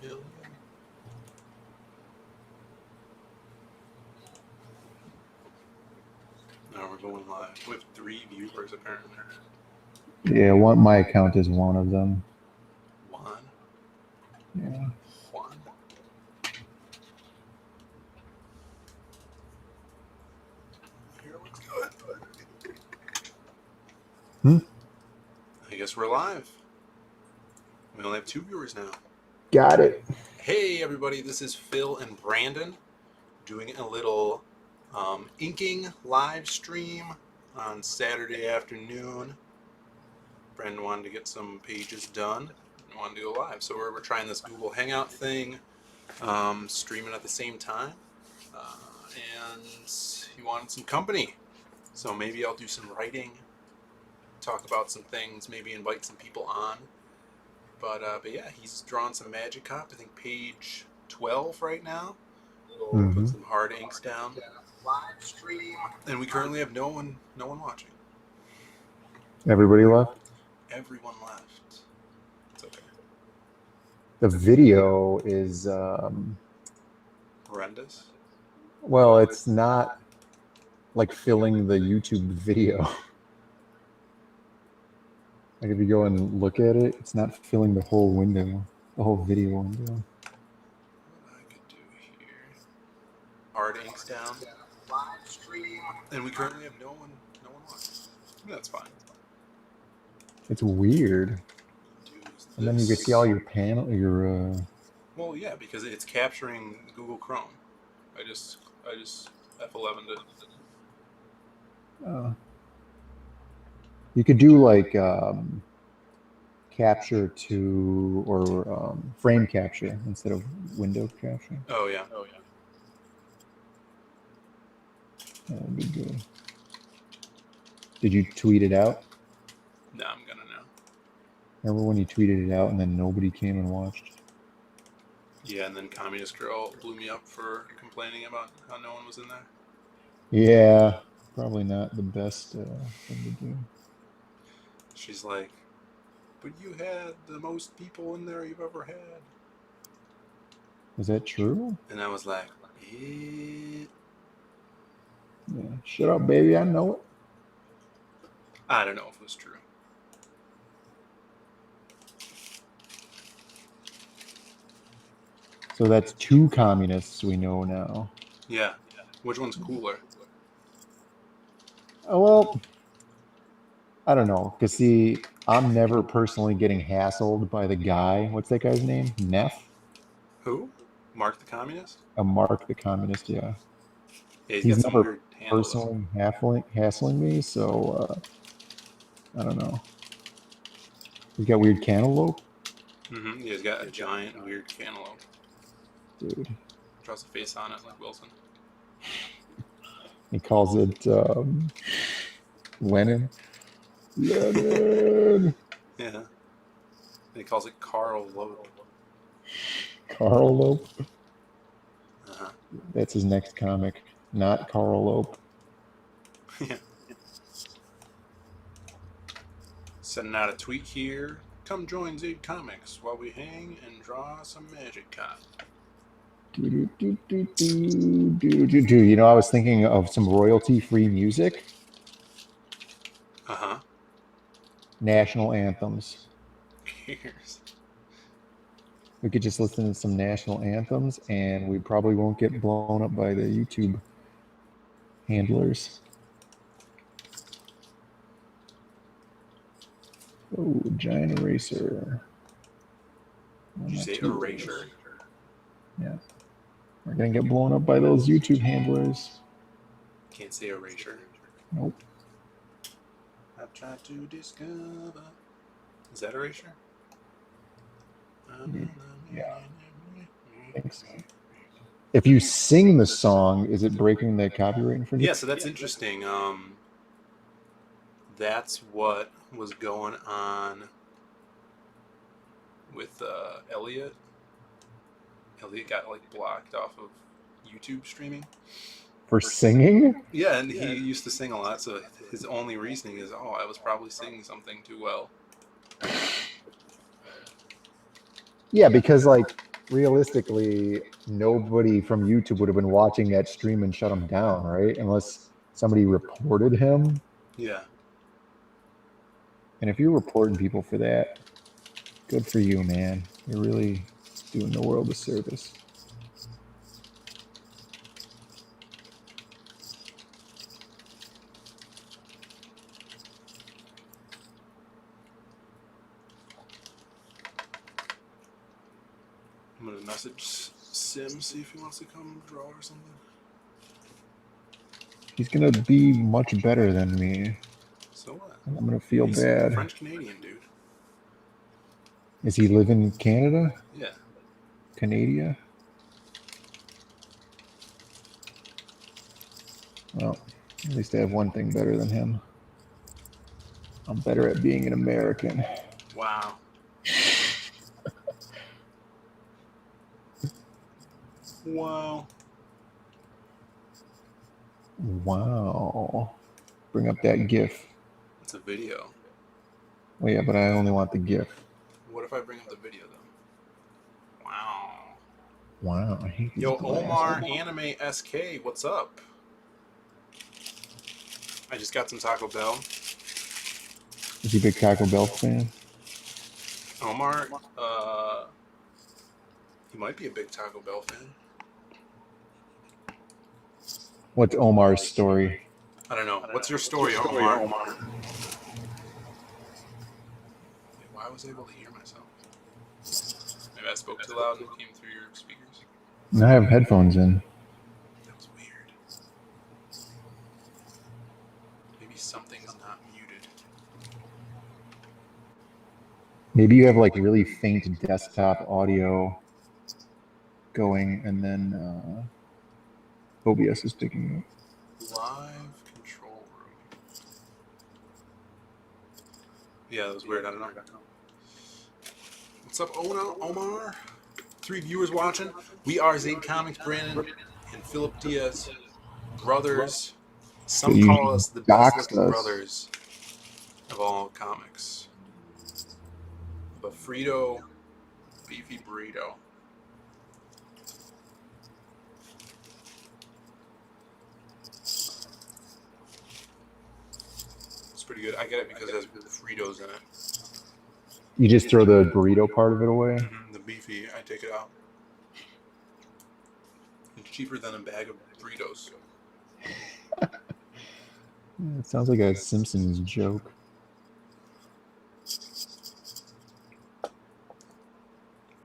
Phill. Now we're going live. We have 3 viewers apparently. Yeah, my account is one of them. Juan. Yeah. Juan. Here looks good. I guess we're live. We only have 2 viewers now. Got it. Hey everybody, this is Phill and Brandon doing a little inking live stream on Saturday afternoon. Brandon wanted to get some pages done and wanted to go live, so we're trying this Google Hangout thing, streaming at the same time, and he wanted some company, so maybe I'll do some writing, talk about some things, maybe invite some people on. But yeah, he's drawn some Magic Cop. I think page 12 right now. Put some hard inks down. Live stream, and we currently have no one watching. Everybody left? Everyone left. It's okay. The video is Horrendous. well, it's not like filling the YouTube video. Like if you go and look at it, it's not filling the whole window, the whole video window. What I could do here. Hard inks down. Live stream. And we currently have no one watching. That's fine. It's weird. And then you can see all your panel, Well, yeah, because it's capturing Google Chrome. I just F11'd it. You could do like capture to or frame capture instead of window capture. Oh yeah. That would be good. Did you tweet it out? No, I'm gonna now. Remember when you tweeted it out and then nobody came and watched? Yeah, and then Communist Girl blew me up for complaining about how no one was in there. Yeah, probably not the best thing to do. She's like, but you had the most people in there you've ever had. Is that true? And I was like, Yeah, shut up, baby. I know it. I don't know if it was true. So that's 2 communists we know now. Yeah. Which one's cooler? Oh, well, I don't know. Because, see, I'm never personally getting hassled by the guy. What's that guy's name? Neff? Who? Mark the Communist? Mark the Communist, yeah. He's got some never weird handles. personally hassling me, so I don't know. He's got weird cantaloupe? Yeah, he's got a giant weird cantaloupe. Dude. Draws a face on it like Wilson. He calls it Lenin. Lenin! Yeah. He calls it Carl Lope. Carl Lope? Uh-huh. That's his next comic. Not Carl Lope. Yeah. Sending out a tweet here. Come join Zade Comics while we hang and draw some Magic Cop. You know, I was thinking of some royalty-free music. Uh-huh. National anthems. Who cares? We could just listen to some national anthems, and we probably won't get blown up by the YouTube handlers. Oh, giant eraser. Did you say erasure? Yeah. We're going to get blown up by those YouTube handlers. Can't say erasure. Nope. I've tried to discover. Is that erasure? Yeah. Thanks. If you sing the song, is it breaking the copyright infringement? Yeah, so that's interesting. That's what was going on with Elliot. Elliot got like blocked off of YouTube streaming. For singing? Yeah, and he used to sing a lot, so his only reasoning is, oh, I was probably singing something too well. Yeah, because like realistically, nobody from YouTube would have been watching that stream and shut him down, right? Unless somebody reported him. Yeah. And if you're reporting people for that, good for you, man. You're really doing the world a service. I'm gonna message Sim, see if he wants to come draw or something. He's gonna be much better than me. So what? And I'm gonna feel He's bad. French Canadian dude. Is he live in Canada? Yeah. Canada? Well, at least I have one thing better than him. I'm better at being an American. Wow. Wow. Wow. Bring up that GIF. It's a video. Well, yeah, but I only want the GIF. What if I bring up the video though? Wow. Wow, I hate these Yo, glasses. Omar Anime SK, what's up? I just got some Taco Bell. Is he a big Taco Bell fan? Omar, he might be a big Taco Bell fan. What's Omar's story? I don't know. What's your story, Omar? Why was I able to hear myself? Maybe I spoke too loud and it came through your speakers. I have headphones in. That was weird. Maybe something's not muted. Maybe you have like really faint desktop audio going, and then OBS is picking up. Live control room. Yeah, that was weird. I don't know. What's up, Omar? 3 viewers watching. We are Zaid Comics, Brandon and Philip Diaz, brothers. Some So call us the best looking doxed us. brothers of all comics. The Frito Beefy Burrito. It's pretty good. I get it because it has Fritos in it. You just throw the burrito part of it away? The beefy, I take it out. It's cheaper than a bag of burritos. It sounds like a Simpsons joke.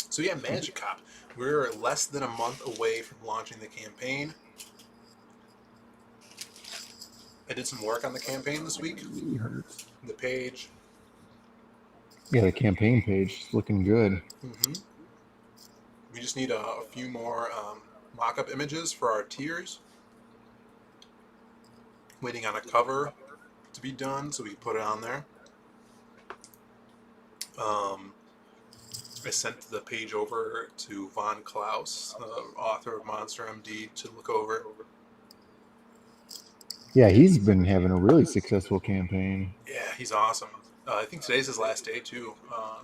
So yeah, Magic Cop. We're less than a month away from launching the campaign. I did some work on the campaign this week. It really hurts. The page. Yeah, the campaign page is looking good. We just need a few more mock-up images for our tiers. Waiting on a cover to be done so we can put it on there. I sent the page over to Von Klaus, author of Monster MD, to look over. Yeah, he's been having a really successful campaign. Yeah, he's awesome. I think today's his last day too.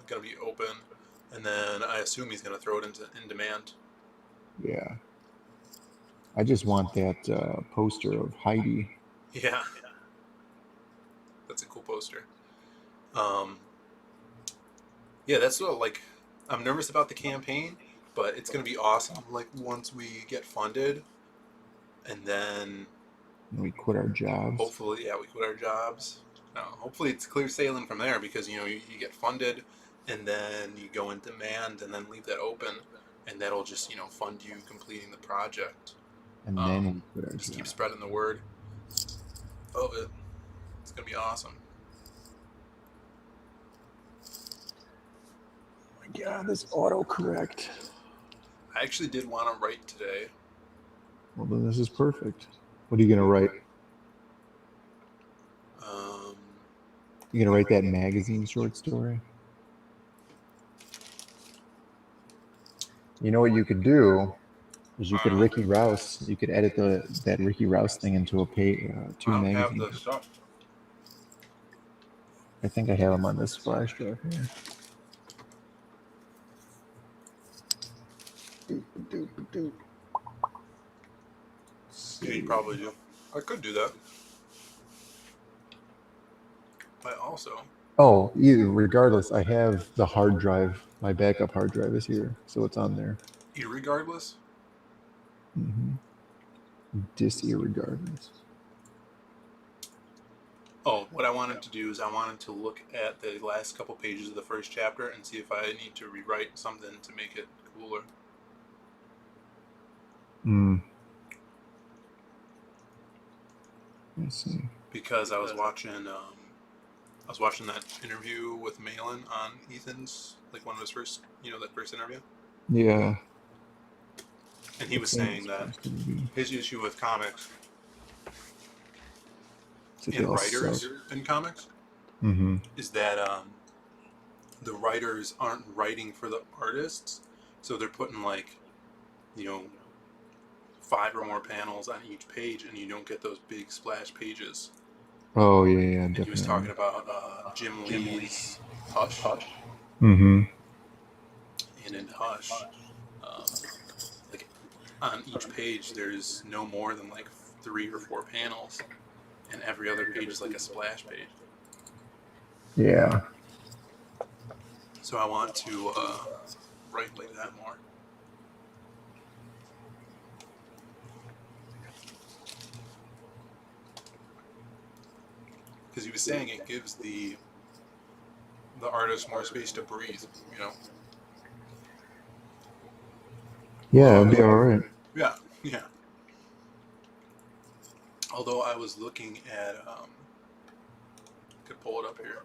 Going to be open, and then I assume he's going to throw it in demand. Yeah. I just want that poster of Heidi. Yeah, that's a cool poster. Yeah, that's what, like, I'm nervous about the campaign, but it's going to be awesome. Like, once we get funded, and then We quit our jobs. hopefully, yeah, we quit our jobs. Hopefully it's clear sailing from there because, you get funded, and then you go in demand, and then leave that open, and that'll just, fund you completing the project. And then we quit our Just keep jobs. spreading the word of it. It's going to be awesome. God, this autocorrect. I actually did want to write today. Well, then this is perfect. What are you going to write? You going to write that magazine short story? You know what you could do is you could Ricky Rouse. You could edit that Ricky Rouse thing into a two I don't have magazines. the stuff. I think I have them on this flash drive here. Yeah, you probably do. I could do that. But also, Oh, regardless, I have the hard drive. My backup hard drive is here, so it's on there. irregardless, Mm-hmm. Disirregardless. oh, what I wanted to do is I wanted to look at the last couple pages of the first chapter and see if I need to rewrite something to make it cooler. Let's see. Because I was watching that interview with Malin on Ethan's, like one of his first, that first interview. Yeah. And he was saying that his issue with comics and writers in comics is that the writers aren't writing for the artists, so they're putting 5 or more panels on each page, and you don't get those big splash pages. Oh yeah, And definitely. he was talking about Jim Lee's Hush. Mm-hmm. And in Hush, like on each page, there's no more than 3 or 4 panels, and every other page is like a splash page. Yeah. So I want to write like that more. Because he was saying it gives the artist more space to breathe, Yeah, it'd be all right. Yeah. Although I was looking at, could pull it up here.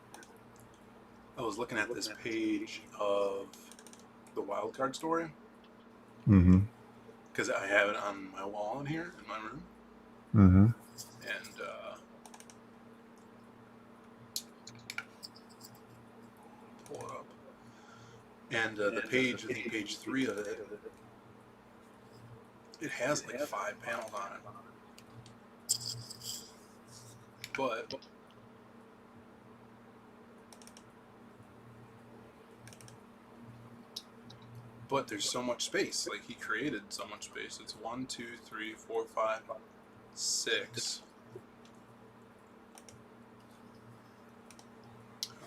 I was looking at this page of the Wildcard story. Mm-hmm. Because I have it on my wall in here in my room. Mm-hmm. And pull it up. And the page, I think page 3 of it, it has 5 panels on it. But there's so much space. He created so much space. It's 1, 2, 3, 4, 5, 6.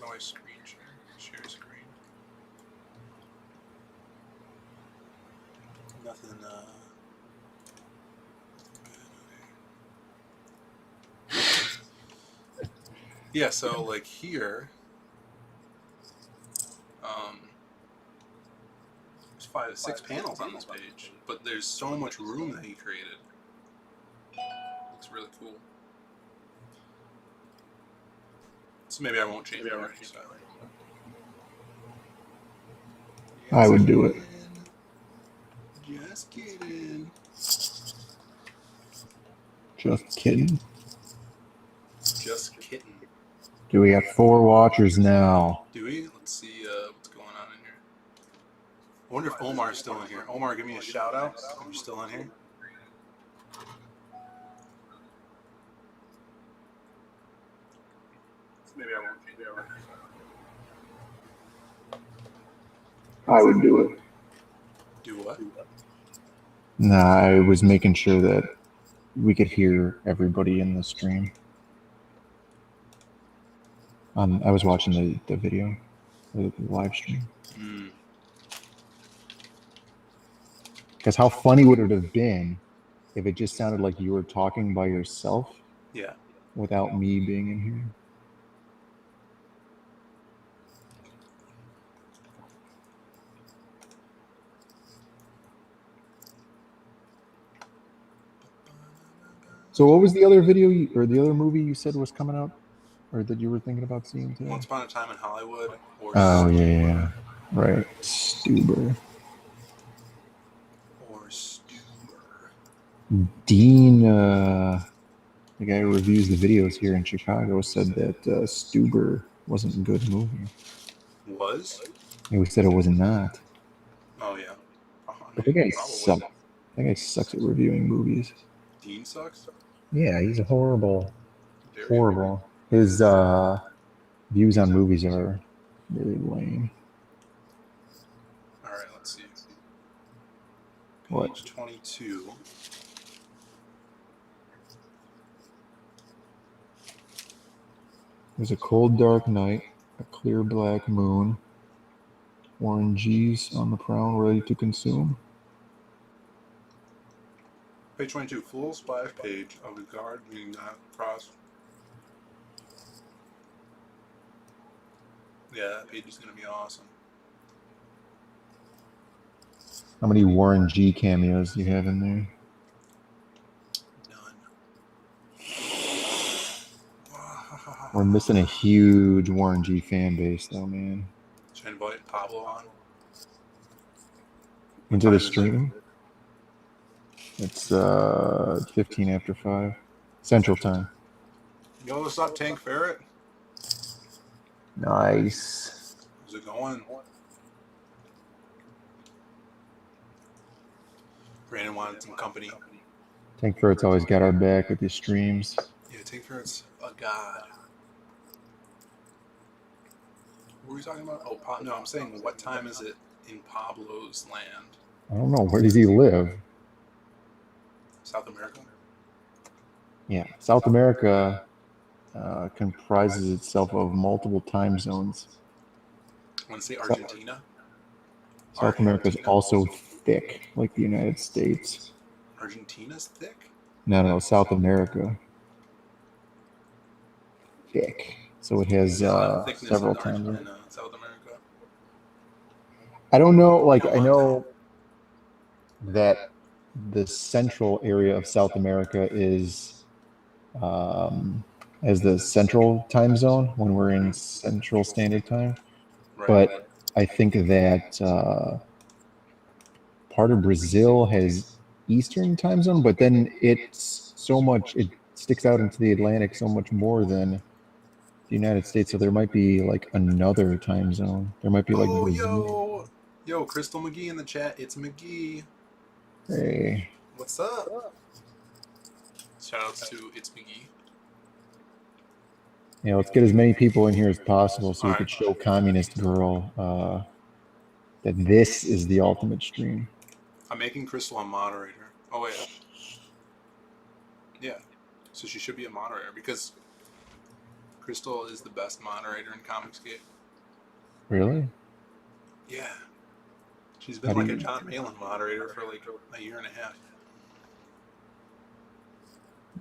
How do I screen share screen? Nothing. Yeah. So here, there's 5 to 6 panels on this page, but there's so much room that he created. Looks really cool. So maybe I won't change the writing style. I would do it. Just kidding. Just kidding. Just kidding. Do we have 4 watchers now? Do we? Let's see what's going on in here. I wonder if Omar's still in here. Omar, give me a shout out if you're still in here. Maybe I won't change the writing style. I would do it. Do what? Nah, I was making sure that we could hear everybody in the stream. I was watching the video, the live stream. Because how funny would it have been if it just sounded like you were talking by yourself? Yeah. Without me being in here? So what was the other video or the other movie you said was coming out, or that you were thinking about seeing today? Once Upon a Time in Hollywood. Or yeah, right. Stuber. Or Stuber. Dean, the guy who reviews the videos here in Chicago, said that Stuber wasn't a good movie. Was? He said it was not. Oh yeah. But that guy sucks. That guy sucks at reviewing movies. Dean sucks? Yeah, he's horrible. His views on movies are really lame. Alright, let's see. What? Page 22. There's a cold, dark night, a clear black moon, Warren G's on the prowl, ready to consume. Page 22, full splash page of the guard being not crossed. Yeah, that page is going to be awesome. How many Warren G cameos do you have in there? None. We're missing a huge Warren G fan base, though, man. Should I invite Pablo on? Into the stream? It's 15 after 5 Central Time. Yo, what's up, Tank Ferret? Nice. How's it going? Brandon wanted some company. Tank Ferret's always got our back with his streams. Yeah, Tank Ferret's a god. What were we talking about? Oh, no, I'm saying what time is it in Pablo's land? I don't know. Where does he live? South America? Yeah, South America comprises itself of multiple time zones. I want to say Argentina. South America is also thick, like the United States. Argentina's thick? No, South America. Thick. So it has several time zones. In South America. I don't know, like, I know that the central area of South America is as the central time zone when we're in Central Standard Time. Right. But I think that part of Brazil has Eastern time zone, but then it's so much, it sticks out into the Atlantic so much more than the United States. So there might be like another time zone. There might be like Brazil. Yo, Crystal McGee in the chat. It's McGee. Hey. What's up? Shout outs to It's McGee. Yeah, let's get as many people in here as possible so we could show Communist Girl that this is the ultimate stream. I'm making Crystal a moderator. Oh, wait. Yeah. So she should be a moderator because Crystal is the best moderator in Comicsgate. Really? Yeah. She's been like a John Malin moderator for like a year and a half.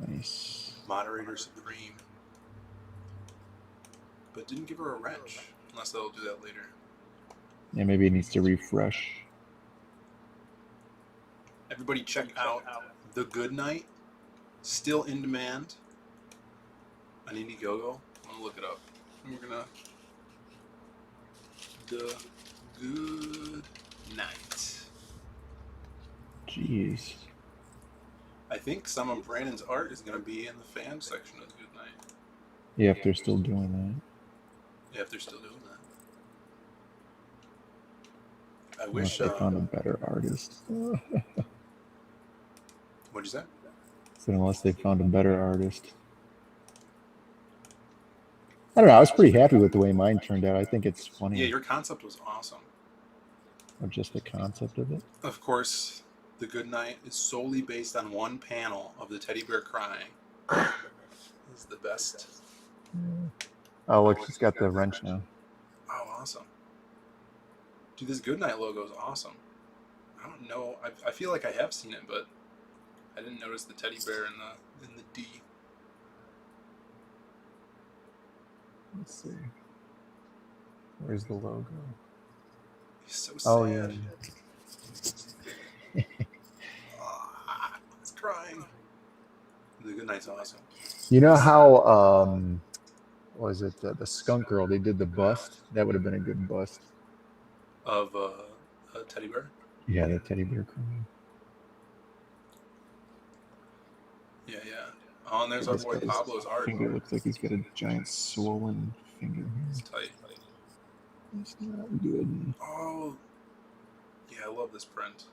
Nice. Moderator Supreme. But didn't give her a wrench. Unless they'll do that later. Yeah, maybe it needs to refresh. Everybody check out The Good Night. Still in demand on Indiegogo. I'm going to look it up. And we're going to... The Good Night. Jeez. I think some of Brandon's art is going to be in the fan section of The Good Night. Yeah, if they're still doing that. Yeah, if they're still doing that. I wish... Unless they found a better artist. What'd you say? So unless they found a better artist. I don't know. I was pretty happy with the way mine turned out. I think it's funny. Yeah, your concept was awesome. Or just the concept of it. Of course, The Good Night is solely based on one panel of the teddy bear crying. It's the best. Oh, look, she's got the wrench now. Oh, awesome. Dude, this Good Night logo is awesome. I don't know. I feel like I have seen it, but I didn't notice the teddy bear in the D. Let's see. Where's the logo? He's so sad. Oh, yeah. It's crying. The Good Night's awesome. You know how, was it the Skunk Girl? They did the bust. That would have been a good bust. Of a teddy bear? Yeah, the teddy bear crying. Yeah. Oh, and there's our boy Pablo's art. Finger looks like he's got a giant swollen finger It's here. tight. It's not good. Oh, yeah, I love this print.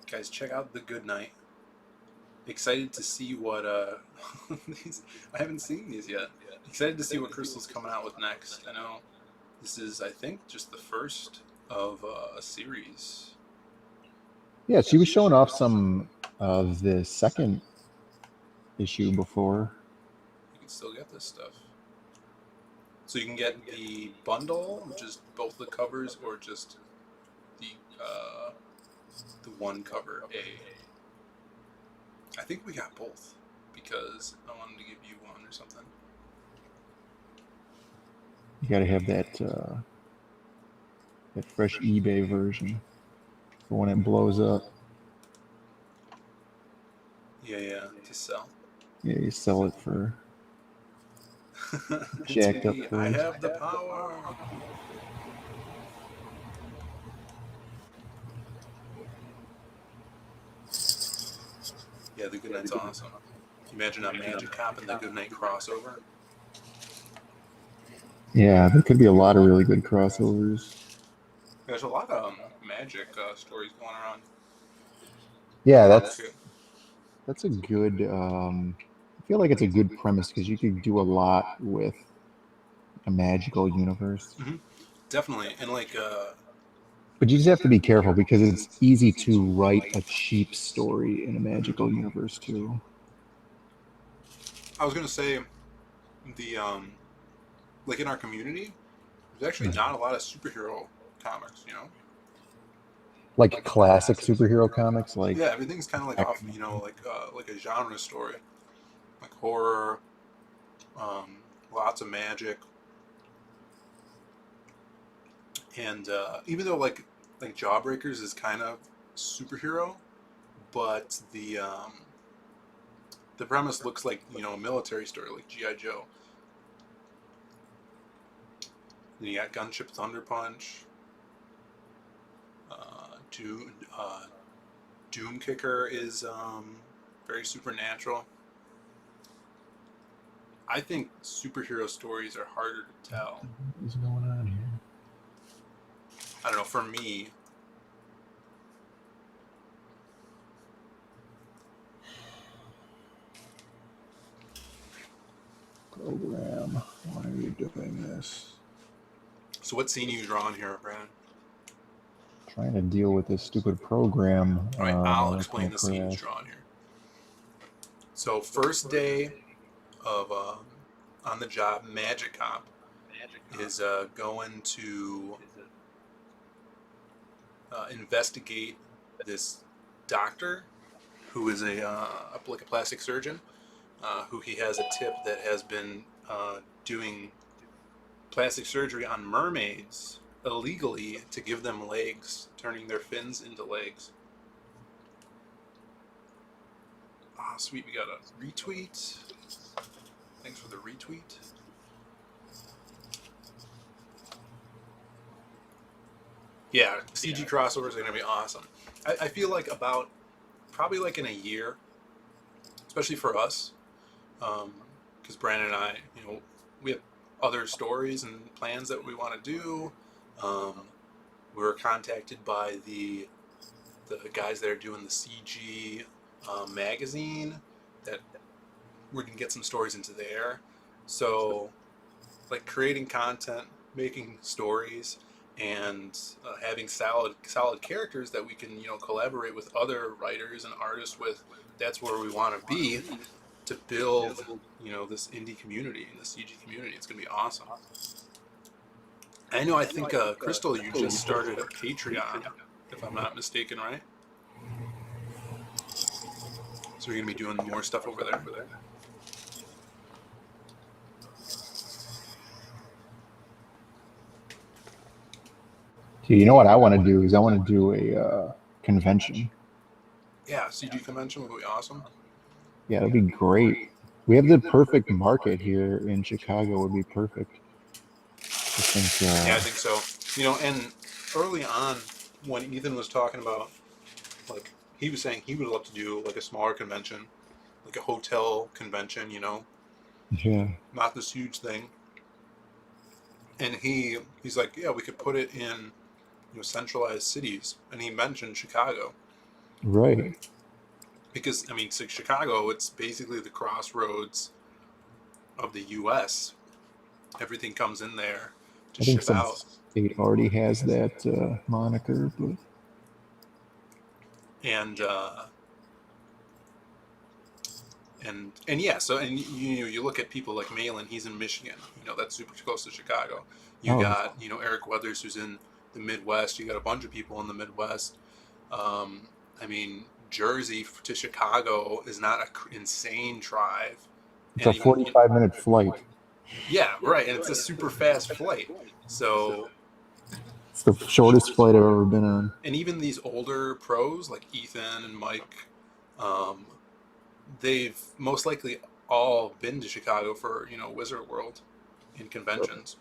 Guys, check out The Good Night. Excited to see what these, I haven't seen these yet. Excited to see what Crystal's coming out with next. I know This is, I think, just the first of a series. Yeah, she was showing off some of the second issue before. You can still get this stuff. So you can get the bundle, which is both the covers, or just the uh, the one cover A. I think we got both because I wanted to give you one or something. You got to have that fresh eBay version for when it blows up. Yeah, to sell. Yeah, you sell it for It's jacked up me. I price. have the power. Yeah, the Goodnight's awesome. Imagine a Magic Cop and the Goodnight crossover. Yeah, there could be a lot of really good crossovers. There's a lot of magic stories going around. Yeah, In the market. that's a good. I feel like it's a good premise because you could do a lot with a magical universe. Mm-hmm. Definitely, and But you just have to be careful because it's easy to write a cheap story in a magical universe too. I was gonna say the like in our community, there's actually not a lot of superhero comics. Like classic superhero comics, like Yeah, everything's kind of like off. X-Men. Like a genre story, like horror, lots of magic, and even though like Jawbreakers is kind of superhero, but the premise looks like a military story like GI Joe. Then you got Gunship Thunder Punch, Doom, Doom Kicker is very supernatural. I think superhero stories are harder to tell. What is going on here? I don't know. For me, Program. Why are you doing this? so what scene are you drawing here, Brandon? Trying to deal with this stupid program. All right, I'll It's explain gonna the scene he's crash. drawing here. So first day of on the job, Magic Cop is going to investigate this doctor who is like a plastic surgeon who he has a tip that has been doing plastic surgery on mermaids illegally to give them legs, turning their fins into legs. Ah, sweet, we got a retweet. Thanks for the retweet. Yeah, CG crossovers are going to be awesome. I feel like probably like in a year, especially for us, because Brandon and I, we have other stories and plans that we want to do. We were contacted by the guys that are doing the CG magazine that we're gonna get some stories into there. So, like creating content, making stories, and having solid characters that we can collaborate with other writers and artists with. That's where we want to be to build this indie community and the CG community. It's gonna be awesome. I know. I think Crystal, you just started a Patreon, if I'm not mistaken, right? So you're gonna be doing more stuff over there. You know what I want to do is I want to do a convention. Yeah, CG convention would be awesome. Yeah, that'd be great. We have the perfect market here in Chicago. Would be perfect. I think. Yeah, I think so. And early on, when Ethan was talking about, like, he was saying he would love to do like a smaller convention, like a hotel convention. Yeah. Not this huge thing. And he's like, yeah, we could put it in centralized cities, and he mentioned Chicago. Right. Because Chicago, it's basically the crossroads of the U.S. Everything comes in there I to think ship some out. state already has that moniker, but And and yeah, so and you look at people like Malin, he's in Michigan. That's super close to Chicago. You oh, got Eric Weathers, who's in the Midwest. You got a bunch of people in the Midwest. I mean, Jersey to Chicago is not an insane drive, it's and a even 45-minute flight. yeah, right, and it's a super fast flight. So It's the shortest flight I've ever been on. and even these older pros like Ethan and Mike, um, they've most likely all been to Chicago for Wizard World and conventions.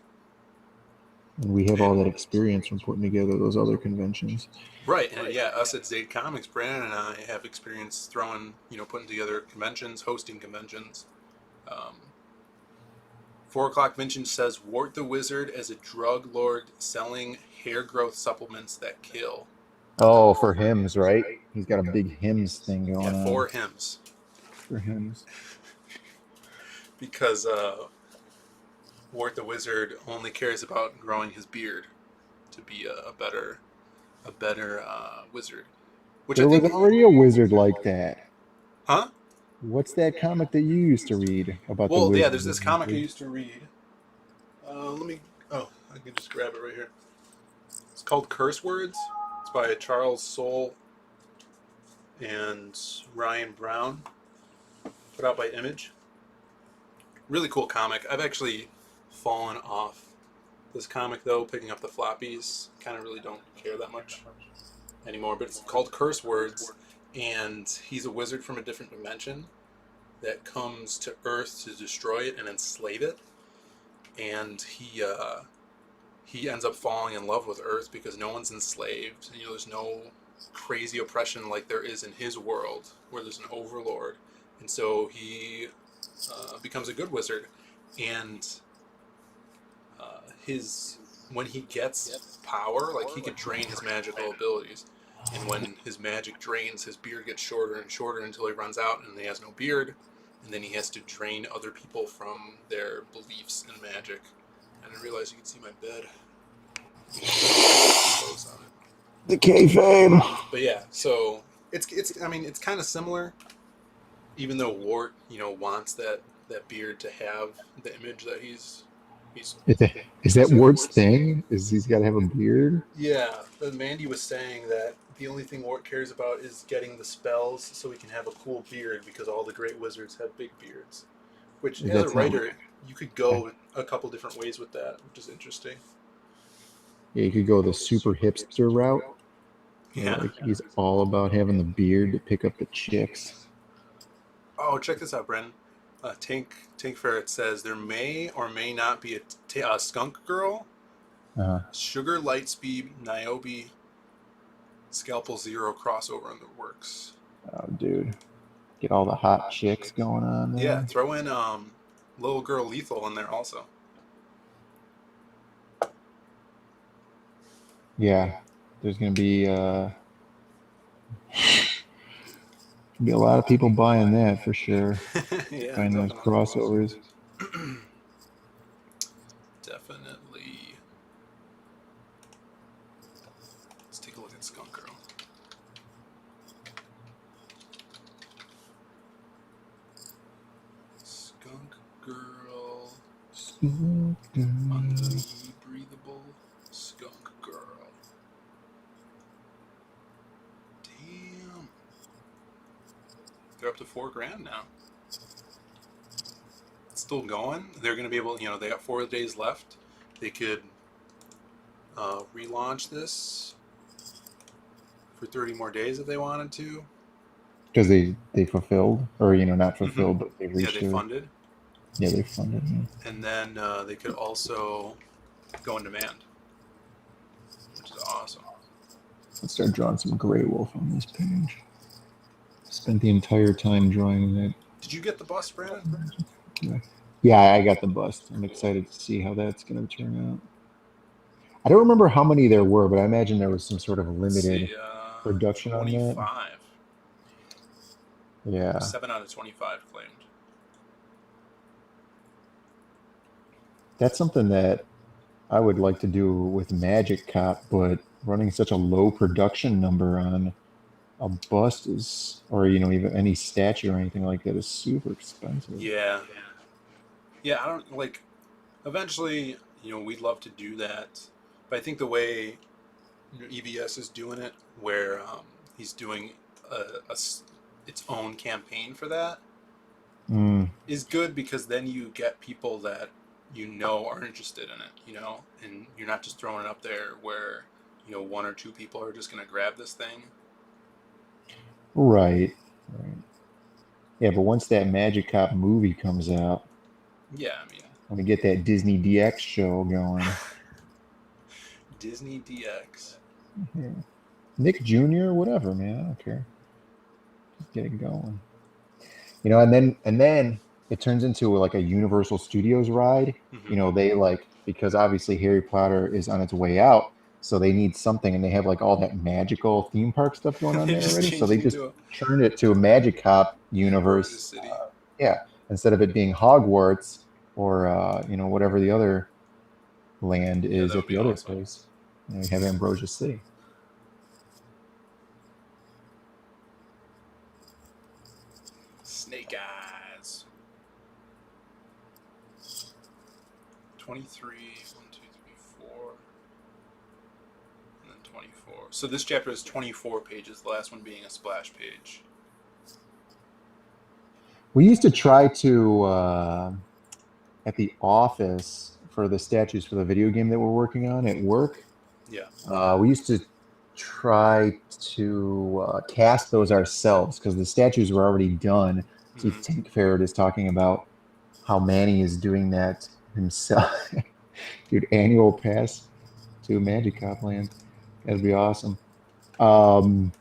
And we have all And that experience from putting together those other conventions. right, and yeah, us at Zade Comics, Brandon and I have experience throwing, putting together conventions, hosting conventions. 4 o'clock Vintage says Wart the Wizard as a drug lord selling hair growth supplements that kill. Oh, for hymns, right? He's got a big hymns thing Yeah, going on. 4 hymns. For hymns. Because Wart the Wizard only cares about growing his beard to be a better wizard. Which I There was think, already a wizard like that. huh? What's that comic that you used to read about the Well, yeah, wizard? there's this comic I used to read. Let me. Oh, I can just grab it right here. It's called Curse Words. It's by Charles Soule and Ryan Brown. Put out by Image. Really cool comic. I've actually fallen off this comic though, picking up the floppies. Kind of really don't care that much anymore. But it's called Curse Words, and he's a wizard from a different dimension that comes to Earth to destroy it and enslave it. And he ends up falling in love with Earth because no one's enslaved. There's no crazy oppression like there is in his world, where there's an overlord, and so he becomes a good wizard. And his when he gets power, like he could drain his magical abilities, and when his magic drains, his beard gets shorter and shorter until he runs out and he has no beard, and then he has to drain other people from their beliefs in magic. I didn't realize you could see my bed. Close on it. The kayfabe. But yeah, so it's I mean it's kind of similar, even though Wart wants that beard to have the image that he's Is that Wart's thing? Is he's got to have a beard? yeah. But Mandy was saying that the only thing Wart cares about is getting the spells so he can have a cool beard because all the great wizards have big beards. Which, as a That's not. writer, you could go a couple different ways with that, which is interesting. Yeah, you could go the super hipster route. Yeah. Like he's all about having the beard to pick up the chicks. Oh, check this out, Bren. Tank Ferret says there may or may not be a skunk girl, Sugar Lightspeed, Niobe, Scalpel Zero crossover in the works. Oh, dude, get all the hot chicks going on there. Yeah, throw in Little Girl Lethal in there also. Yeah, there's gonna be a lot of people buying that for sure. Yeah, Buying those crossovers. Definitely. Let's take a look at Skunk Girl. Skunk Girl. Unbreathable Skunk Girl. Damn. They're up to $4,000 now. It's still going. They're going to be able, they got 4 days left. They could relaunch this for 30 more days if they wanted to. Because they fulfilled, or not fulfilled, but they reached. Yeah, they funded. Yeah, they funded. Yeah. And then they could also go in demand, which is awesome. Let's start drawing some Grey Wolf on this page. Spent the entire time drawing that. Did you get the bust, Brandon? Yeah, I got the bust. I'm excited to see how that's going to turn out. I don't remember how many there were, but I imagine there was some sort of limited production on that. 25. Yeah. 7 out of 25 claimed. That's something that I would like to do with Magic Cop, but running such a low production number on a bust is, or even any statue or anything like that is super expensive. Yeah, yeah. I don't like. Eventually, we'd love to do that, but I think the way EVS is doing it, where he's doing a its own campaign for that, Mm, is good because then you get people that are interested in it, and you're not just throwing it up there where one or two people are just going to grab this thing. right, right. Yeah, but once that Magic Cop movie comes out, Yeah, I mean, when we get that Disney DX show going, Disney DX. yeah. Nick Jr., whatever, man, I don't care. Just get it going. And then it turns into like a Universal Studios ride. Mm-hmm. They like, because obviously Harry Potter is on its way out, so they need something, and they have like all that magical theme park stuff going on They there just already. So changed they it just into a turned it to a Magic Cop Ambrosia universe. City. Yeah, instead of it being Hogwarts or whatever the other land Yeah, is that at would be the other awesome. place. You have Ambrosia City. Snake Eyes. 23, 1, 2, 3, 4, and then 24. So this chapter is 24 pages, the last one being a splash page. We used to try to at the office for the statues for the video game that we're working on at work. Yeah. We used to try to cast those ourselves because the statues were already done. See, Mm-hmm. Tank Ferret is talking about how Manny is doing that himself. Dude, annual pass to Magic Cop Land. That'd be awesome. Um,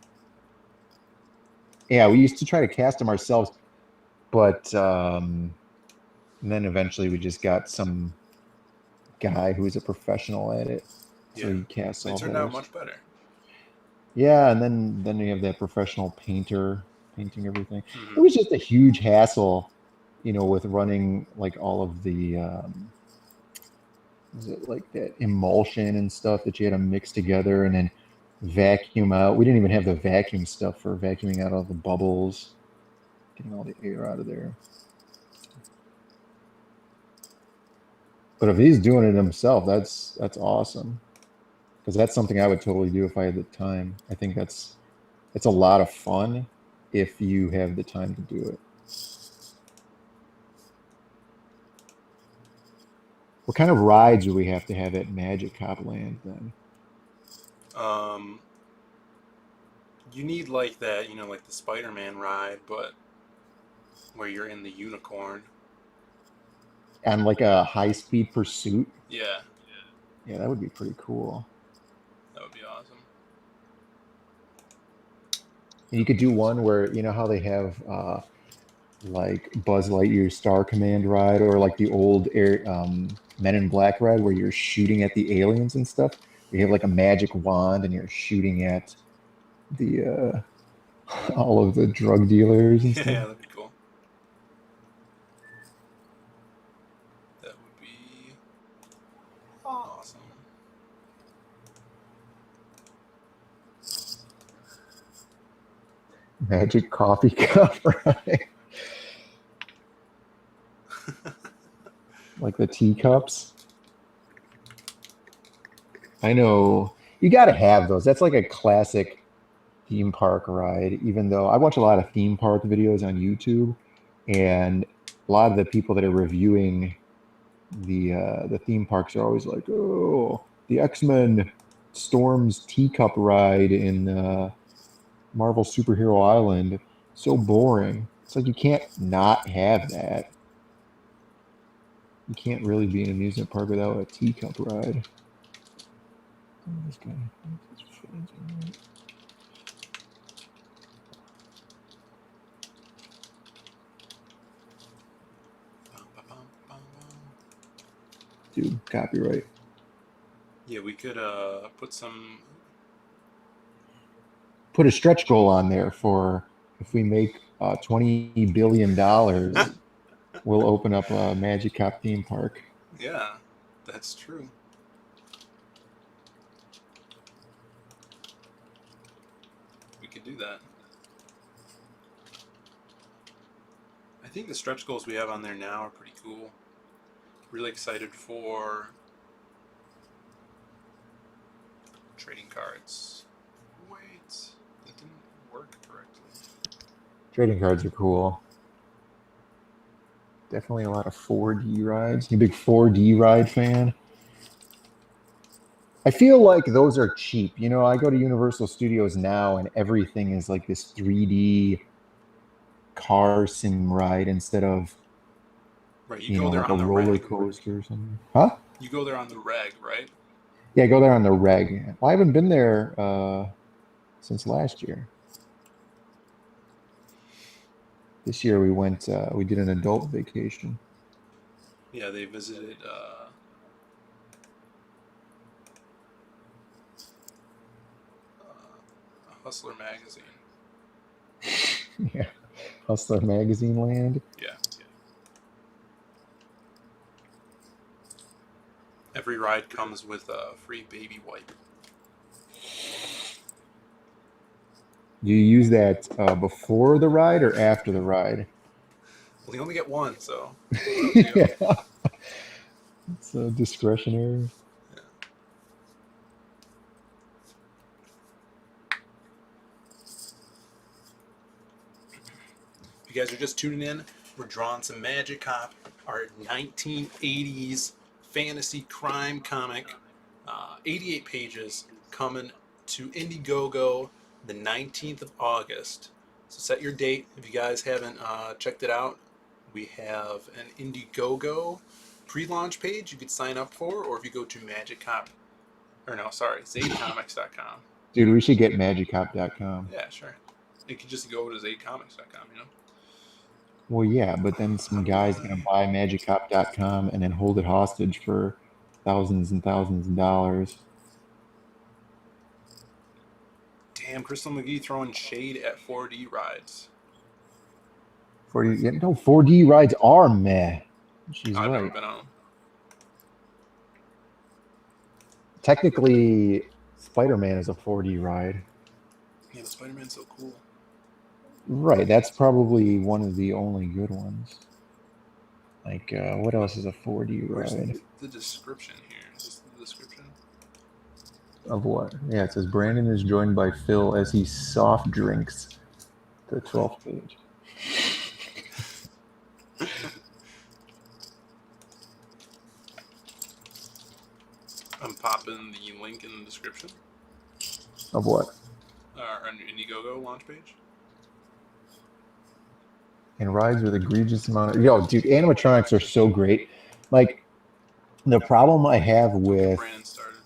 yeah, we used to try to cast them ourselves, but and then eventually we just got some guy who is a professional at it, so Yeah. he casts They all turned out those. much better. Yeah, and then we have that professional painter painting everything. It Mm-hmm. was just a huge hassle, with running like all of the is it like that emulsion and stuff that you had to mix together and then vacuum out. We didn't even have the vacuum stuff for vacuuming out all the bubbles, getting all the air out of there. But if he's doing it himself, that's awesome because that's something I would totally do if I had the time. I think it's a lot of fun if you have the time to do it. What kind of rides do we have to have at Magic Cop Land then? Um, you need like that, like the Spider-Man ride, but where you're in the unicorn. And like a high speed pursuit? Yeah, Yeah, that would be pretty cool. that would be awesome. And you could do one where how they have like Buzz Lightyear's Star Command ride, or like the old Men in Black ride where you're shooting at the aliens and stuff. You have like a magic wand and you're shooting at the all of the drug dealers and Yeah, stuff. that'd be cool. That would be awesome. Magic coffee cup, right? Like the teacups. I know you got to have those. That's like a classic theme park ride. Even though I watch a lot of theme park videos on YouTube, and a lot of the people that are reviewing the theme parks are always like, "Oh, the X-Men Storm's teacup ride in Marvel Superhero Island, so boring." It's like you can't not have that. You can't really be an amusement park without a teacup ride. Oh, this guy. Bum, bum, bum, bum, bum. Dude, copyright. Yeah, we could put some. Put a stretch goal on there for if we make $20 billion, we'll open up a Magic Cop theme park. Yeah, that's true. do that. I think the stretch goals we have on there now are pretty cool. Really excited for trading cards. Wait, that didn't work correctly. Trading cards are cool. Definitely a lot of 4D rides. You a big 4D ride fan? I feel like those are cheap. You know, I go to Universal Studios now and everything is like this 3D car sim ride instead of, Right, you you go know, there like a on the roller reg. coaster or something. Huh? You go there on the reg, right? Yeah, go there on the reg. Well, I haven't been there since last year. This year we went, we did an adult vacation. Yeah, they visited Hustler magazine. Yeah, Hustler Magazine Land. Yeah. Every ride comes with a free baby wipe. Do you use that before the ride or after the ride? Well, you only get one, so it's up to you. Yeah, it's discretionary. Yeah. If you guys are just tuning in, we're drawing some Magic Cop, our 1980s fantasy crime comic, 88 pages, coming to Indiegogo the 19th of August. So set your date. If you guys haven't checked it out, we have an Indiegogo pre-launch page you could sign up for, or if you go to ZadeComics.com. Dude, we should get magiccop.com. Yeah, sure. You could just go to ZadeComics.com, you know? Well, yeah, but then some guy's gonna buy magiccop.com and then hold it hostage for thousands and thousands of dollars. Damn, Crystal McGee throwing shade at 4D rides. 4D, yeah, no, 4D rides are meh. She's I've never right. been on them. Technically, Spider-Man is a 4D ride. Yeah, the Spider-Man's so cool. Right, that's probably one of the only good ones. Like, what else is a 4D Where's ride? the description here? Is this the description? Of what? Yeah, it says Brandon is joined by Phill as he soft drinks the 12th page. I'm popping the link in the description. Of what? Our Indiegogo launch page. And rides with egregious amount of... Yo, dude, animatronics are so great. Like, the problem I have Don't get with, Brandon started.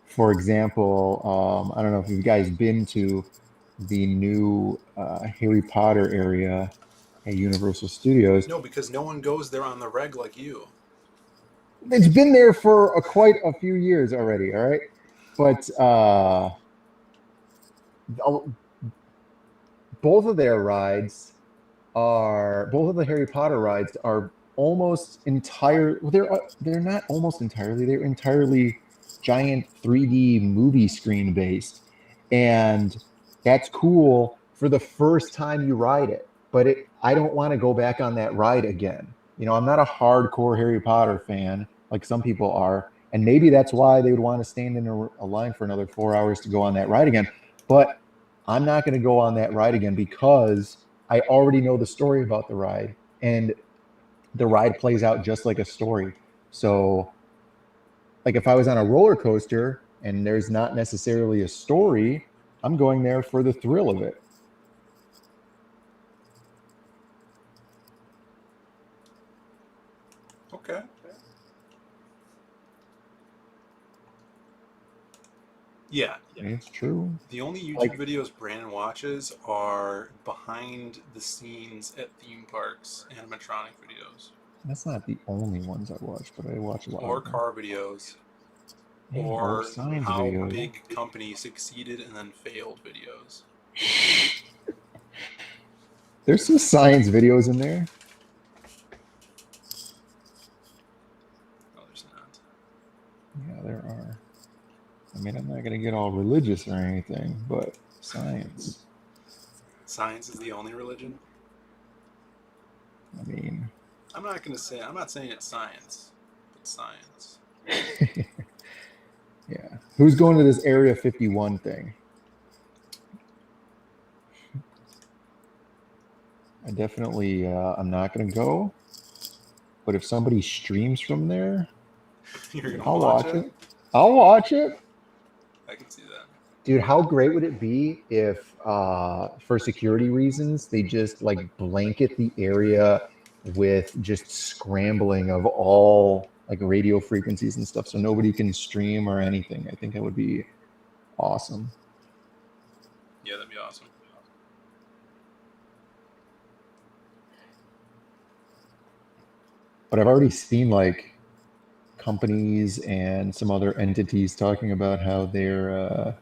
for example, I don't know if you guys been to the new Harry Potter area at Universal Studios. No, because no one goes there on the reg like you. It's been there for quite a few years already, all right? But both of their rides are, both of the Harry Potter rides are almost entire. Well, they're not almost entirely. They're entirely giant 3D movie screen based, and that's cool for the first time you ride it. But I don't want to go back on that ride again. You know, I'm not a hardcore Harry Potter fan like some people are, and maybe that's why they would want to stand in a line for another 4 hours to go on that ride again. But I'm not going to go on that ride again because I already know the story about the ride, and the ride plays out just like a story. So, like if I was on a roller coaster and there's not necessarily a story, I'm going there for the thrill of it. Okay. Yeah. It's true. The only YouTube Like- videos Brandon watches are behind the scenes at theme parks animatronic videos. That's not the only ones I watch, but I watch a lot. Or of them. car videos. Yeah, Or science how videos. big company succeeded and then failed videos. There's some science videos in there. No, there's not. Yeah, there are. I mean, I'm not going to get all religious or anything, but science. Science is the only religion. I mean, I'm not saying it's science, but science. yeah. Who's going to this Area 51 thing? I definitely, I'm not going to go. But if somebody streams from there, You're gonna I'll watch watch it? it. I'll watch it. I can see that. Dude, how great would it be if, for security reasons, they just like blanket the area with just scrambling of all like radio frequencies and stuff so nobody can stream or anything? I think that would be awesome. Yeah, that'd be awesome. But I've already seen like companies and some other entities talking about how they're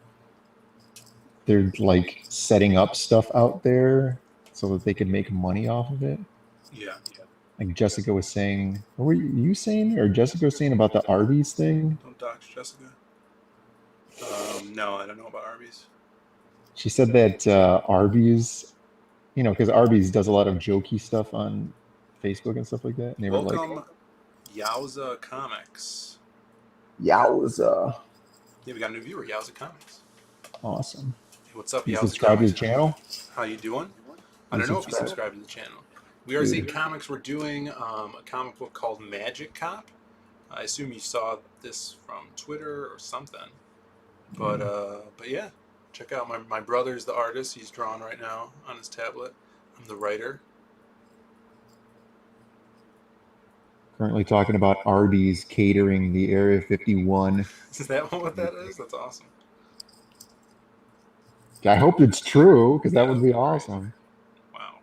like setting up stuff out there so that they can make money off of it. Yeah. Like Jessica was saying, what were you saying? Or Jessica was saying about the Arby's thing? Don't dox Jessica. No, I don't know about Arby's. She said that Arby's, because Arby's does a lot of jokey stuff on Facebook and stuff like that. And they were like, Welcome, Yowza Comics. yowza. Yeah, we got a new viewer, Yowza Comics. Awesome. Hey, what's up, You Yowza subscribe to Comics? the channel? How you doing? I You don't know if you subscribe? subscribe to the channel. We are Dude. Z Comics. We're doing a comic book called Magic Cop. I assume you saw this from Twitter or something. But yeah, check out my brother's the artist. He's drawing right now on his tablet. I'm the writer. Currently talking about Arby's catering the Area 51. Is that what that is? That's awesome. I hope it's true because that would be awesome. Wow.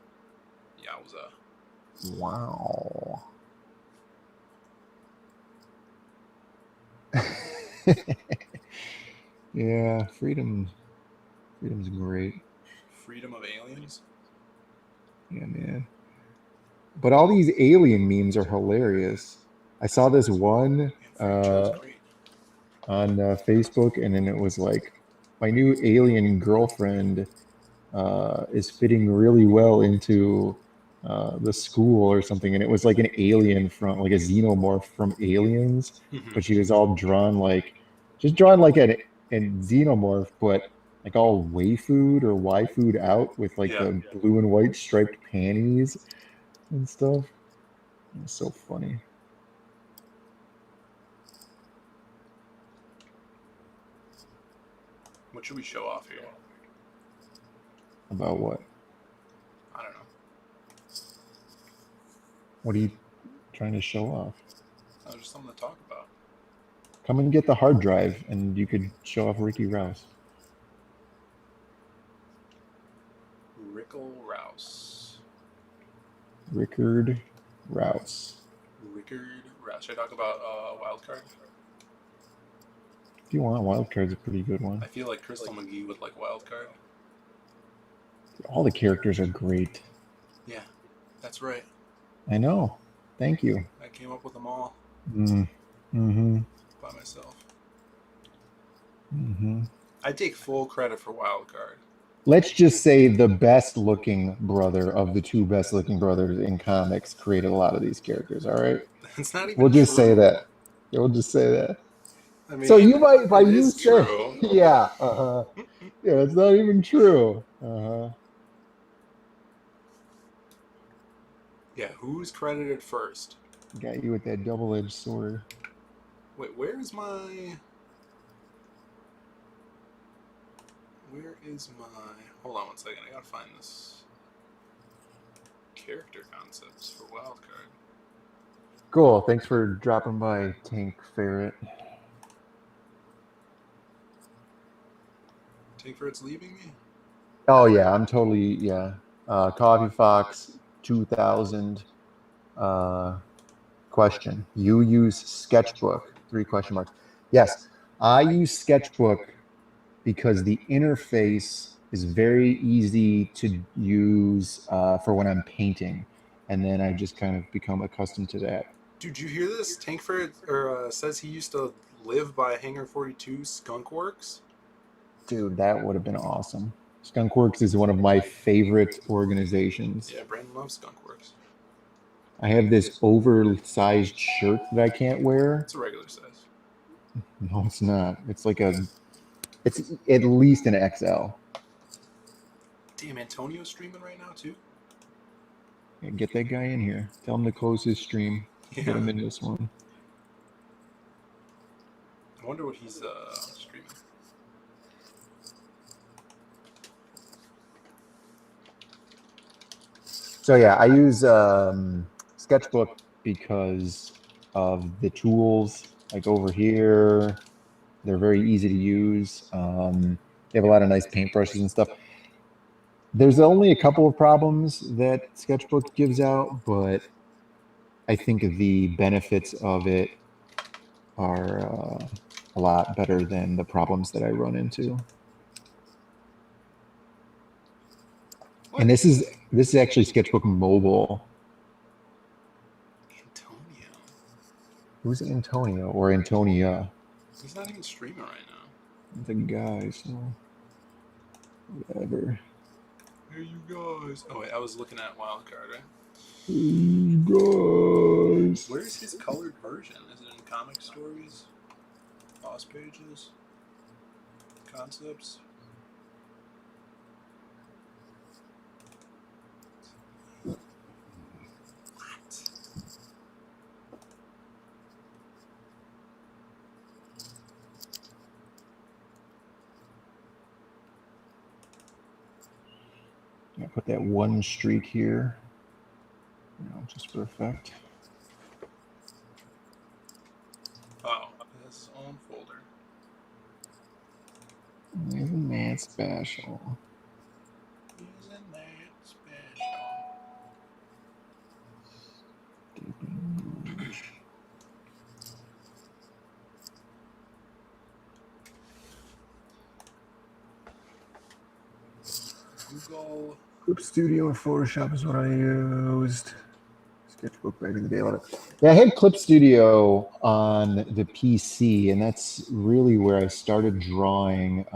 Yowza. Wow. Yeah, freedom's great. Freedom of aliens. Yeah, man. But all these alien memes are hilarious. I saw this one on Facebook, and then it was like, my new alien girlfriend is fitting really well into the school or something. And it was like an alien from, like a xenomorph from Aliens, but she was all drawn like, just drawn like a xenomorph, but like all waifu'd or waifu'd out with like the blue and white striped panties and stuff. It's so funny. What should we show off here? About what? I don't know. What are you trying to show off? Oh, just something to talk about. Come and get the hard drive, and you could show off Ricky Rouse. Rickle Rouse. Rickard Rouse. Rickard Rouse. Should I talk about Wild Card? If you want, Wild Card's a pretty good one. I feel like Crystal McGee would like Wild Card. All the characters are great. Yeah, that's right. I know. Thank you. I came up with them all Mm-hmm. by myself. Mm-hmm. I take full credit for Wild Card. Let's just say the best looking brother of the two best looking brothers in comics created a lot of these characters, all right? It's not even We'll just true. say that. We'll just say that. I mean, So you might, by it you is say, true. yeah, yeah, it's not even true. Yeah, who's credited first? Got you with that double-edged sword. Wait, where is my... Hold on one second, I gotta find this. Character concepts for Wild Card. Cool, thanks for dropping by, Tank Ferret. Tank Ferret's leaving me? Oh yeah, I'm totally, yeah. Coffee Fox 2000 question. You use Sketchbook? 3 question marks. Yes, I use Sketchbook because the interface is very easy to use for when I'm painting. And then I just kind of become accustomed to that. Dude, you hear this? Tank Ferret says he used to live by Hangar 42 Skunk Works. Dude, that would have been awesome. Skunkworks is one of my favorite organizations. Yeah, Brandon loves Skunkworks. I have this oversized shirt that I can't wear. It's a regular size. No, it's not. It's at least an XL. Damn, Antonio's streaming right now too. Yeah, get that guy in here. Tell him to close his stream. Yeah. Get him in this one. I wonder what he's streaming. So yeah, I use Sketchbook because of the tools. Like over here, they're very easy to use. They have a lot of nice paintbrushes and stuff. There's only a couple of problems that Sketchbook gives out, but I think the benefits of it are a lot better than the problems that I run into. What? And this is actually Sketchbook Mobile. Antonio. Who's Antonio or Antonia? He's not even streaming right now. The guy, so whatever. Hey, you guys. Oh wait, I was looking at Wildcard, right? Hey, you guys. Where's his colored version? Is it in comic stories? Boss pages? Concepts? What? I put that one streak here, just for effect. Oh, it has his own folder. Isn't that special? Isn't that special? Google. Clip Studio and Photoshop is what I used. Sketchbook back in the day. Yeah, I had Clip Studio on the PC, and that's really where I started drawing.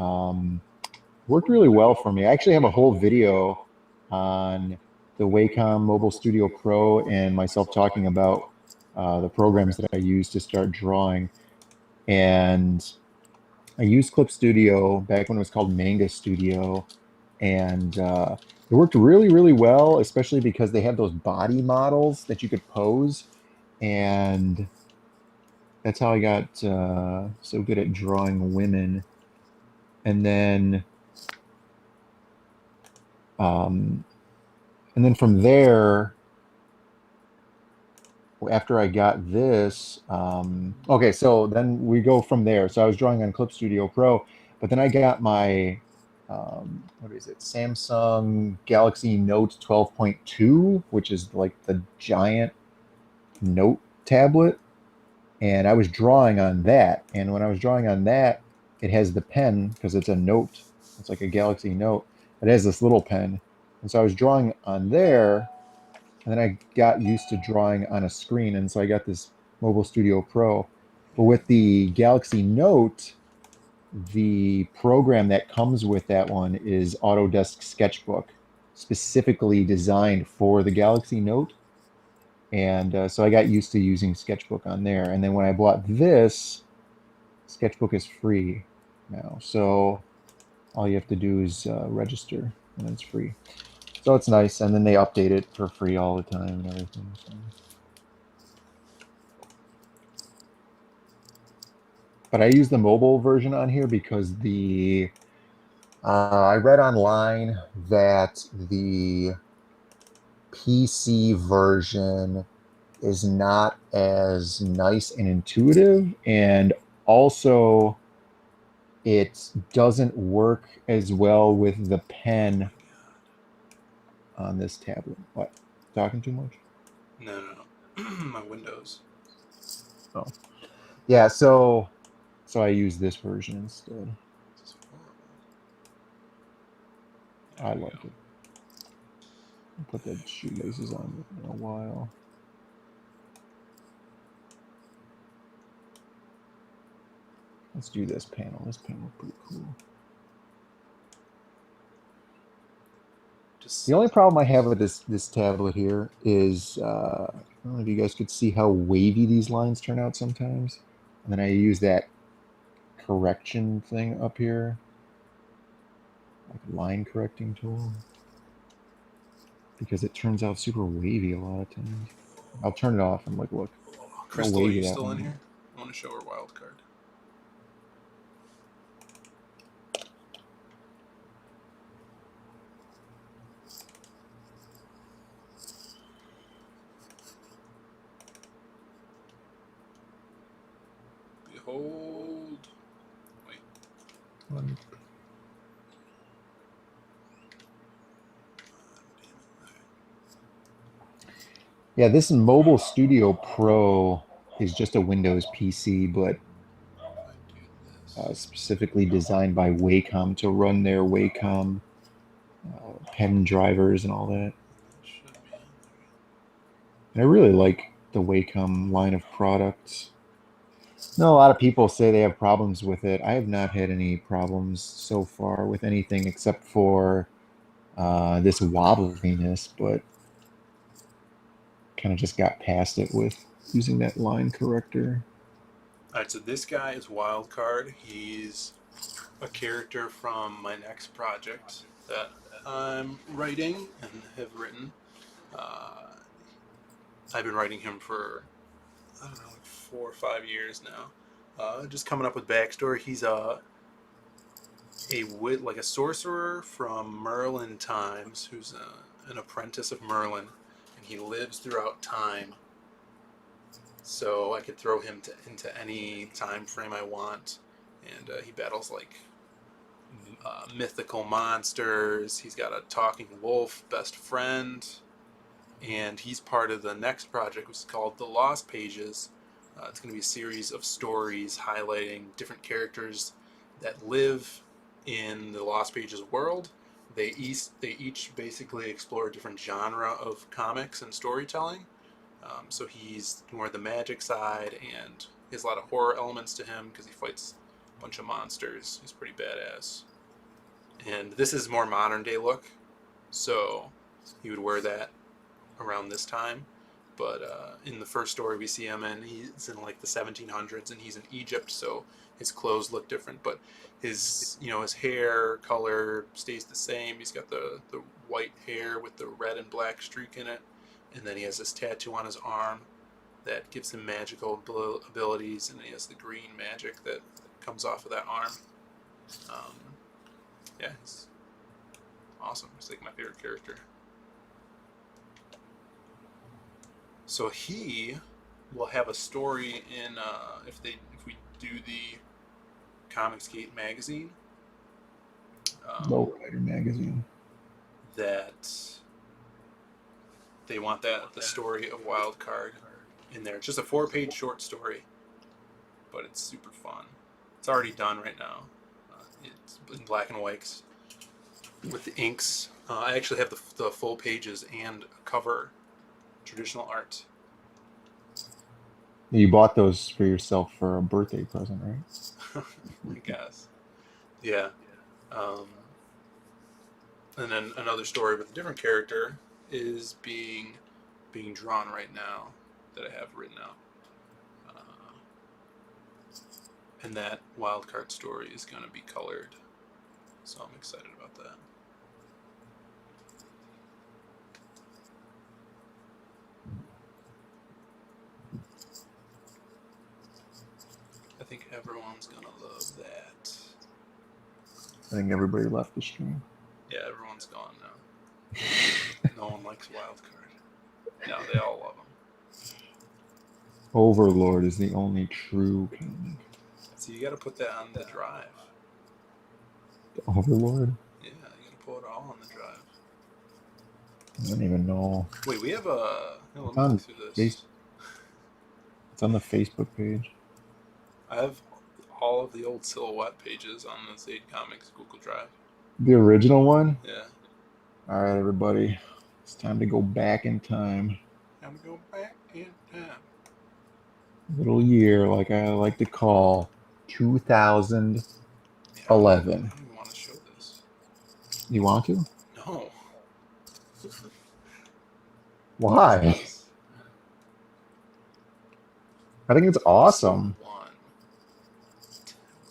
Worked really well for me. I actually have a whole video on the Wacom Mobile Studio Pro and myself talking about the programs that I use to start drawing. And I used Clip Studio back when it was called Manga Studio, and it worked really, really well, especially because they have those body models that you could pose, and that's how I got so good at drawing women. And then from there, after I got this, okay, so then we go from there. So I was drawing on Clip Studio Pro, but then I got my what is it? Samsung Galaxy Note 12.2, which is like the giant note tablet. And I was drawing on that. And when I was drawing on that, it has the pen because it's a note. It's like a Galaxy Note. It has this little pen. And so I was drawing on there. And then I got used to drawing on a screen. And so I got this Mobile Studio Pro. But with the Galaxy Note, the program that comes with that one is Autodesk Sketchbook, specifically designed for the Galaxy Note. And so I got used to using Sketchbook on there. And then when I bought this, Sketchbook is free now. So all you have to do is register, and it's free. So it's nice. And then they update it for free all the time and everything. So. But I use the mobile version on here because I read online that the PC version is not as nice and intuitive, and also it doesn't work as well with the pen on this tablet. What? Talking too much? No. My Windows. Oh. Yeah, so I use this version instead. This is horrible. I like it. I'll put that shoelaces on in a while. Let's do this panel. This panel is pretty cool. Just The only problem I have with this tablet here is I don't know if you guys could see how wavy these lines turn out sometimes. And then I use that correction thing up here, like a line correcting tool, because it turns out super wavy a lot of times. I'll turn it off and look how Crystal, are wavy you that still in line here? is. I want to show her wild card. Behold. Wait. Yeah, this Mobile Studio Pro is just a Windows PC, but If I do this. specifically designed by Wacom to run their Wacom pen drivers and all that. That should be in there. And I really like the Wacom line of products. No, a lot of people say they have problems with it. I have not had any problems so far with anything except for this wobbliness, but kind of just got past it with using that line corrector. Alright, so this guy is wild card. He's a character from my next project that I'm writing and have written. Uh, I've been writing him for, I don't know, like 4 or 5 years now. Just coming up with backstory. He's like a sorcerer from Merlin times, who's an apprentice of Merlin, and he lives throughout time. So I could throw him into any time frame I want, and he battles like mythical monsters. He's got a talking wolf best friend, and he's part of the next project, which is called The Lost Pages. It's going to be a series of stories highlighting different characters that live in the Lost Pages world. They each basically explore a different genre of comics and storytelling. So he's more the magic side, and he has a lot of horror elements to him because he fights a bunch of monsters. He's pretty badass. And this is more modern day look, so he would wear that around this time. But in the first story we see him in, he's in like the 1700s, and he's in Egypt, so his clothes look different. But his hair color stays the same. He's got the white hair with the red and black streak in it, and then he has this tattoo on his arm that gives him magical abilities, and he has the green magic that comes off of that arm. Um, yeah, it's awesome. He's like my favorite character. So he will have a story in if we do the Comicsgate magazine. Lowrider magazine. That they want the story of Wildcard in there. It's just a 4-page short story, but it's super fun. It's already done right now. It's in black and whites with the inks. I actually have the full pages and cover traditional art. You bought those for yourself for a birthday present, right? I guess. Yeah. And then another story with a different character is being drawn right now that I have written out. And that wildcard story is going to be colored. So I'm excited about that. I think everyone's going to love that. I think everybody left the stream. Yeah, everyone's gone now. No one likes Wildcard. No, they all love him. Overlord is the only true comic. So you got to put that on the drive. Overlord? Yeah, you got to pull it all on the drive. I don't even know. Wait, we have a... It's on It's on the Facebook page. I have all of the old silhouette pages on the Zaid Comics Google Drive. The original one? Yeah. All right, everybody. It's time to go back in time. Time to go back in time. Little year, like I like to call 2011. Yeah, I don't even want to show this. You want to? No. Why? I think it's awesome. Episode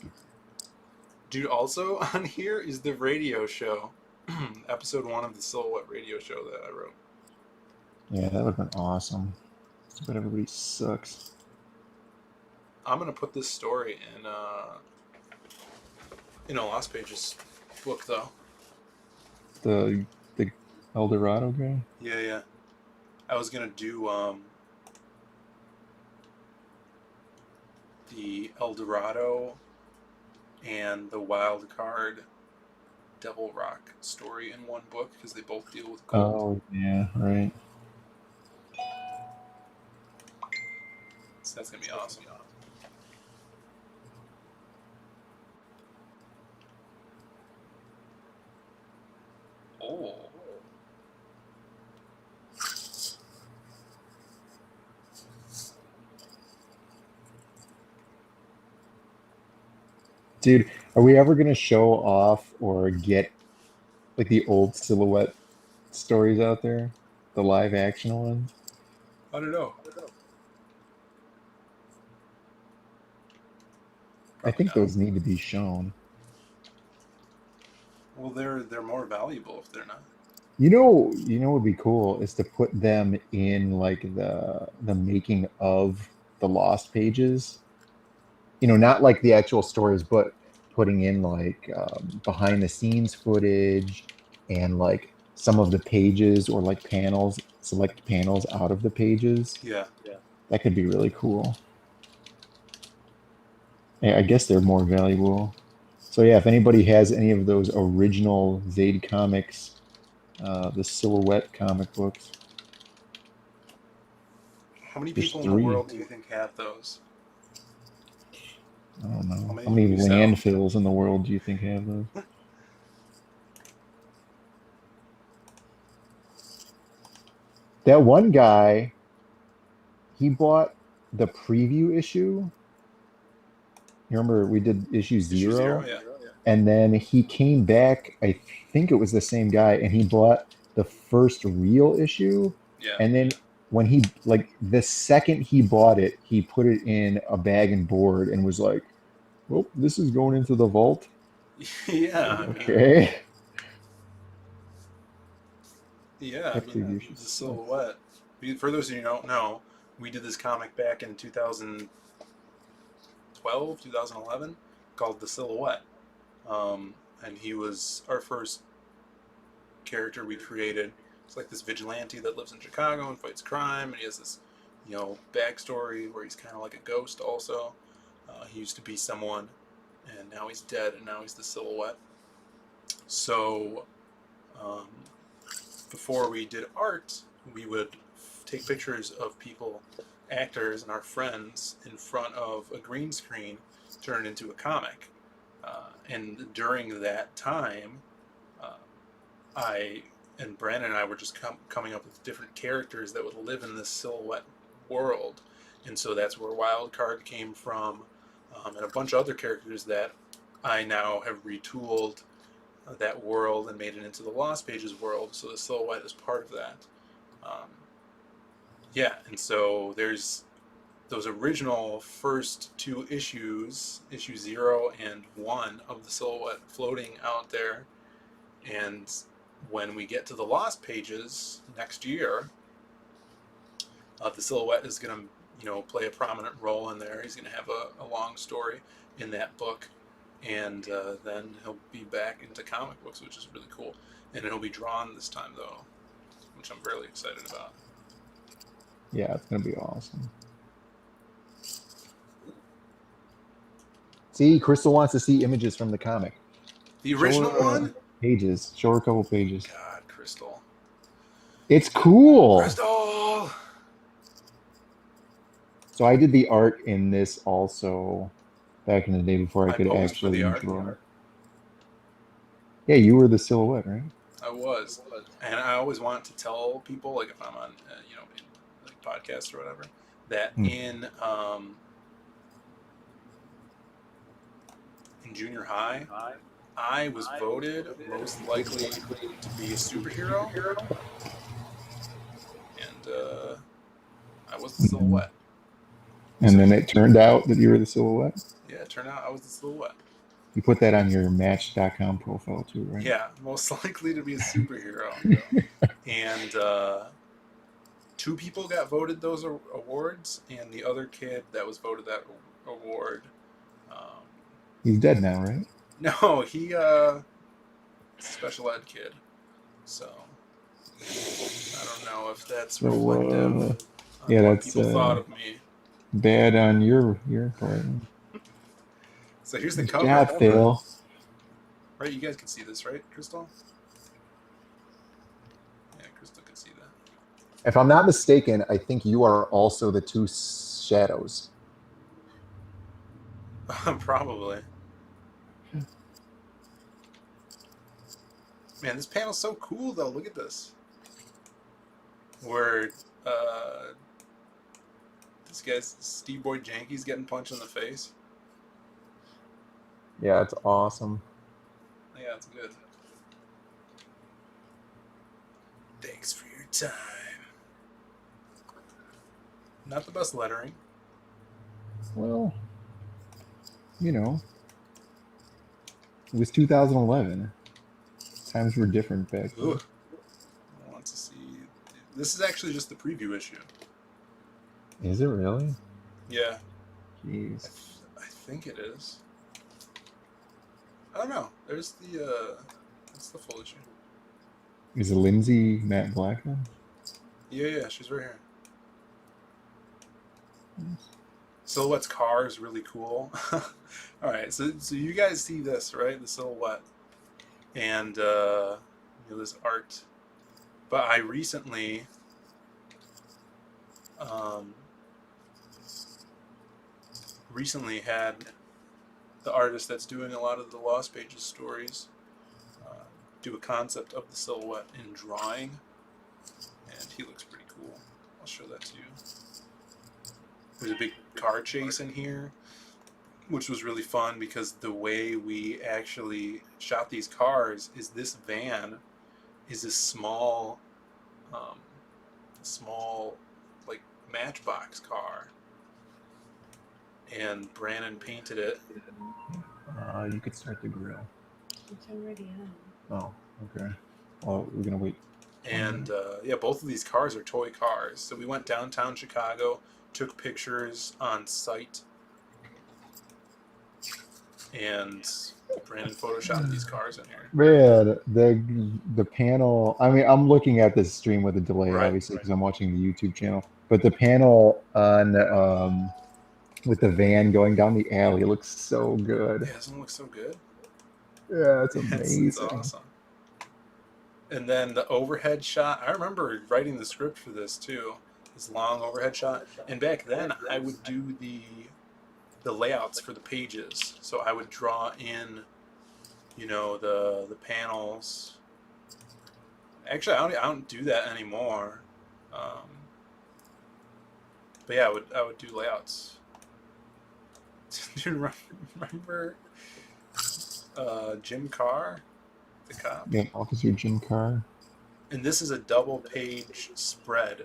1. Dude, also on here is the radio show. Episode 1 of the Silhouette radio show that I wrote. Yeah, that would have been awesome. But everybody sucks. I'm gonna put this story in a Lost Pages book, though. The El Dorado guy? Yeah. I was gonna do the El Dorado and the Wild Card Devil Rock story in one book because they both deal with gold. Oh, yeah, right. So that's gonna be awesome. Oh. Dude, are we ever going to show off or get like the old Silhouette stories out there? The live action ones? I don't know. I think not. those need to be shown. Well, they're more valuable if they're not. You know what would be cool is to put them in like the making of the Lost Pages. You know, not like the actual stories, but putting in like behind the scenes footage and like some of the pages or like panels, select panels out of the pages. Yeah. That could be really cool. Yeah, I guess they're more valuable. So yeah, if anybody has any of those original Zaid comics, the Silhouette comic books, How many there's people in the 3. world do you think have those? I don't know. How How many many do you sell? landfills in the world do you think have those? That one guy, he bought the preview issue. You remember we did issue Issue 0? Yeah. And then he came back, I think it was the same guy, and he bought the first real issue. Yeah. And then when he, like, the second he bought it, he put it in a bag and board and was like, well, this is going into the vault. Yeah. Okay. Yeah. That preview The sucks. Silhouette. For those of you who don't know, we did this comic back in 2012, 2011, called The Silhouette. And he was our first character we created. It's like this vigilante that lives in Chicago and fights crime, and he has this, backstory where he's kind of like a ghost also. He used to be someone, and now he's dead, and now he's the Silhouette. So, before we did art, we would take pictures of people, actors, and our friends in front of a green screen, turn it into a comic. And during that time, I and Brandon and I were just coming up with different characters that would live in this Silhouette world. And so that's where Wildcard came from, and a bunch of other characters that I now have retooled that world and made it into the Lost Pages world. So the Silhouette is part of that. And so there's those original first 2 issues, issue 0 and 1 of the Silhouette floating out there. And when we get to the Lost Pages next year, the Silhouette is going to, play a prominent role in there. He's going to have a long story in that book. And then he'll be back into comic books, which is really cool. And it'll be drawn this time, though, which I'm really excited about. Yeah, it's going to be awesome. See, Crystal wants to see images from the comic. The original one? Pages. Show her a couple pages. God, Crystal. It's cool. Crystal! So I did the art in this also back in the day before I could posed for actually the art. draw. Yeah, you were the Silhouette, right? I was. And I always want to tell people, like if I'm on, in like podcasts or whatever, that in junior high, I was voted most likely to be a superhero, and I was the Mhm. silhouette. And So then it turned out that you were the silhouette. yeah, it turned out I was the silhouette. You put that on your Match.com profile too, right? Yeah, most likely to be a superhero. And two people got voted those awards, and the other kid that was voted that award, um, He's dead now, right? no, he special ed kid. So I don't know if that's So reflective on yeah, what that's people thought of me. bad on your part. So here's the Nice cover, job, Phill. right? You guys can see this, right, Crystal? Yeah, Crystal can see that. If I'm not mistaken, I think you are also the two shadows. Probably. Man, this panel's so cool though. Look at this. Where uh, this guy's Steve Boy Janky's getting punched in the face. Yeah, it's awesome. Yeah, it's good. Thanks for your time. Not the best lettering. Well, you know, it was 2011. Times were different back then. Ugh. I want to see. This is actually just the preview issue. Is it really? Yeah. Jeez. I think it is. I don't know. There's the it's the full issue. Is it Lindsay Matt Black then? Yeah, she's right here. Silhouette's car is really cool. All right, so you guys see this, right? The silhouette and this art. But I recently had the artist that's doing a lot of the Lost Pages stories do a concept of the silhouette in drawing, and he looks pretty cool. I'll show that to you. There's a big car chase in here, which was really fun because the way we actually shot these cars is this van is this small like matchbox car, and Brandon painted it. You could start the grill. It's already on. Oh, okay. Well, we're gonna wait. And yeah, both of these cars are toy cars. So we went downtown Chicago, took pictures on site, and Brandon photoshopped these cars in here. Man, the panel. I mean, I'm looking at this stream with a delay, Right, obviously, because I'm watching the YouTube channel. But the panel on with the van going down the alley looks so good. Yeah, doesn't it look so good? Yeah, it's amazing. It's awesome. And then the overhead shot. I remember writing the script for this too. This long overhead shot. And back then, I would do the layouts for the pages. So I would draw in, the panels. Actually, I don't do that anymore. But yeah, I would do layouts. Dude, remember Jim Carr, the cop? Yeah, Officer Jim Carr. And this is a double-page spread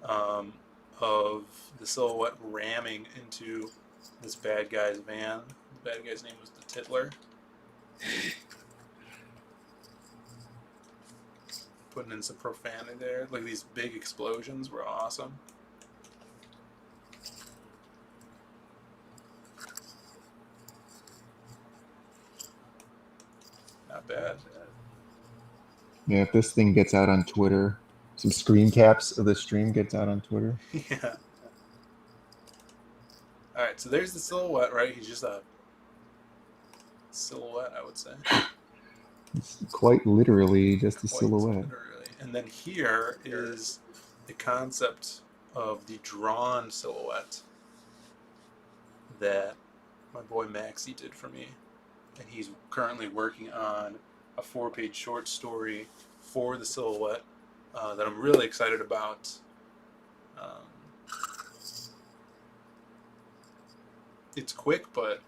of the silhouette ramming into this bad guy's van. The bad guy's name was the Tittler. Putting in some profanity there. Like, these big explosions were awesome. Not bad. Yeah, if this thing gets out on Twitter, some screen caps of the stream gets out on Twitter. Yeah. Alright, so there's the silhouette, right? He's just a silhouette, I would say. It's quite literally just a Quite silhouette. literally. And then here is the concept of the drawn silhouette that my boy Maxie did for me. And he's currently working on a 4-page short story for the silhouette that I'm really excited about. It's quick, but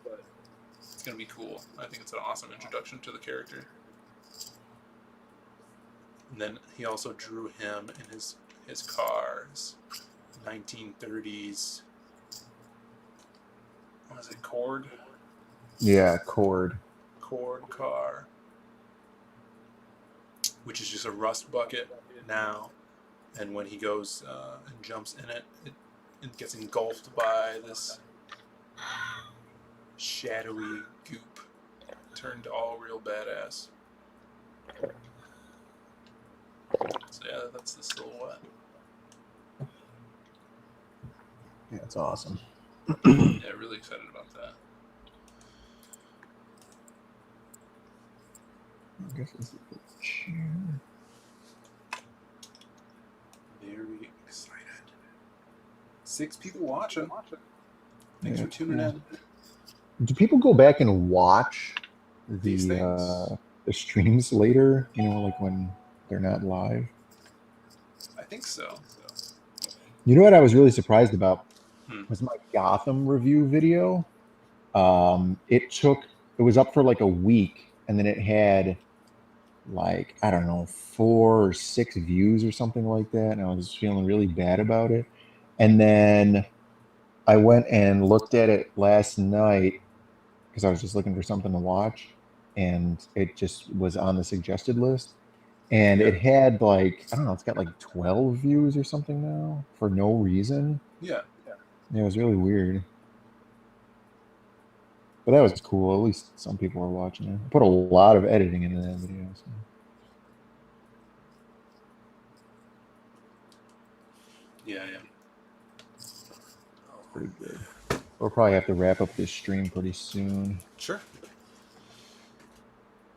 It's gonna be cool. I think it's an awesome introduction to the character. And then he also drew him in his cars, 1930s. What is it? Cord Yeah, cord. car, which is just a rust bucket now. And when he goes and jumps in it, it gets engulfed by this shadowy goop, turned all real badass. So yeah, that's the silhouette. Yeah, it's awesome. Yeah, really excited about that. I guess this is the chair. Very excited. 6 people watching. Thanks Yeah, for tuning cool. in. Do people go back and watch These things? the streams later? You know, like when they're not live. I think so. You know what I was really surprised about Hmm. was my Gotham review video. It was up for like a week, and then it had like, I don't know, 4 or 6 views or something like that, and I was feeling really bad about it. And then I went and looked at it last night because I was just looking for something to watch, and it just was on the suggested list. And Yeah. it had like, I don't know, it's got like 12 views or something now for no reason. Yeah. Yeah, it was really weird. But that was cool. At least some people were watching it. I put a lot of editing into that video. So. Yeah. Pretty good. We'll probably have to wrap up this stream pretty soon. Sure.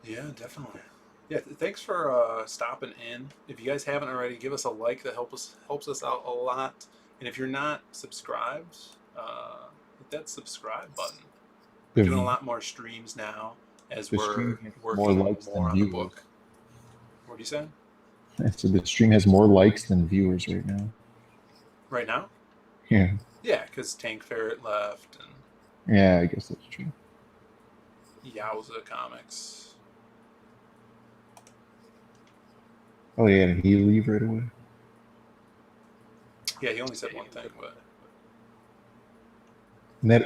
Yeah, definitely. Yeah, thanks for stopping in. If you guys haven't already, give us a like. That helps us out a lot. And if you're not subscribed, hit that subscribe button. We're doing a lot more streams now as we're working more on the book. What do you say? So the stream has more likes than viewers right now. Right now? Yeah. Yeah, because Tank Ferret left and Yeah, I guess that's true. Yowza Comics. Oh yeah, did he leave right away? Yeah, he only said one thing, but. And that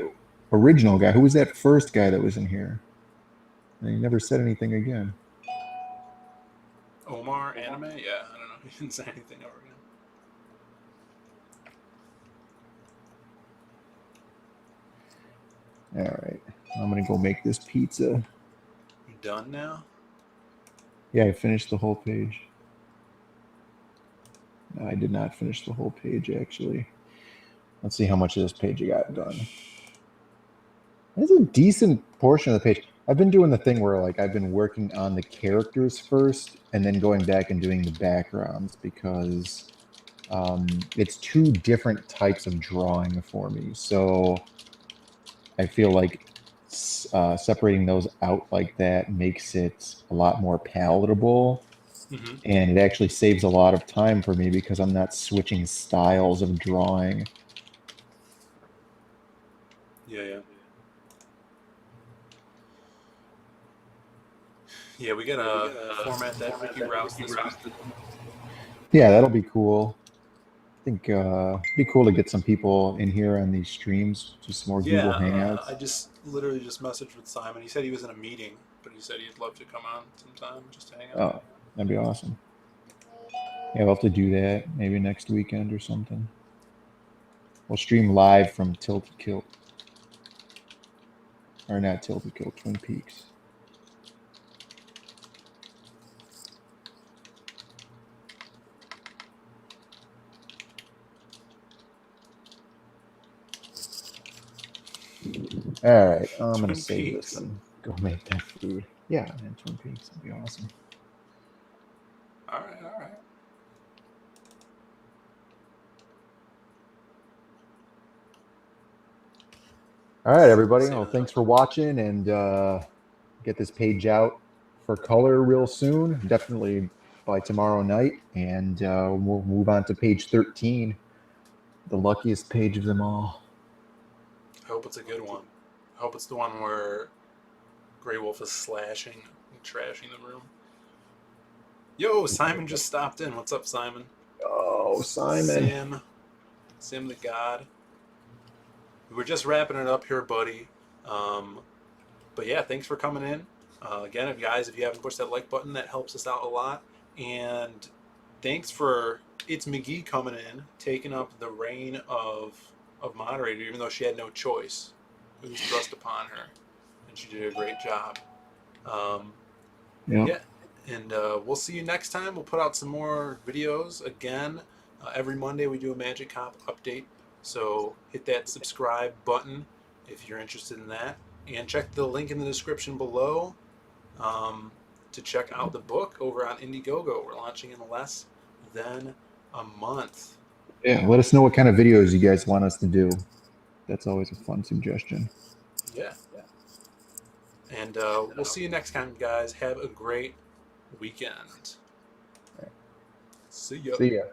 original guy, who was that first guy that was in here? And he never said anything again. Omar Anime? Yeah, I don't know. He didn't say anything ever again. All right, I'm gonna go make this pizza. You done now? Yeah, I finished the whole page. No, I did not finish the whole page actually. Let's see how much of this page I got done. It's a decent portion of the page. I've been doing the thing where like I've been working on the characters first and then going back and doing the backgrounds because it's 2 different types of drawing for me. So I feel like separating those out like that makes it a lot more palatable. Mm-hmm. And it actually saves a lot of time for me because I'm not switching styles of drawing. Yeah. Yeah, we gotta format that Ricky Rouse this week. Yeah, that'll be cool. I think it'd be cool to get some people in here on these streams, just more Google Hangouts. I just literally messaged with Simon. He said he was in a meeting, but he said he'd love to come on sometime just to hang out. Oh, that'd be awesome. Yeah, we'll have to do that maybe next weekend or something. We'll stream live from Tilted Kilt. Or not Tilted Kilt, Twin Peaks. All right, I'm going to save this and go make that food. Yeah, man, Twin Peaks would be awesome. All right. All right, everybody. Well, thanks for watching, and get this page out for color real soon. Definitely by tomorrow night, and we'll move on to page 13, the luckiest page of them all. I hope it's a good one. I hope it's the one where Grey Wolf is slashing and trashing the room. Yo, Simon just stopped in. What's up, Simon? Oh, Simon. Sim the God. We're just wrapping it up here, buddy. But yeah, thanks for coming in. Again, guys, if you haven't pushed that like button, that helps us out a lot. And thanks for It's McGee coming in, taking up the reign of moderator, even though she had no choice. It was thrust upon her, and she did a great job. Yeah, and we'll see you next time. We'll put out some more videos again. Every Monday we do a Magic Cop update, so hit that subscribe button if you're interested in that, and check the link in the description below to check out the book over on Indiegogo. We're launching in less than a month. Yeah, let us know what kind of videos you guys want us to do. That's always a fun suggestion. Yeah. And we'll see you next time, guys. Have a great weekend. See ya. See ya.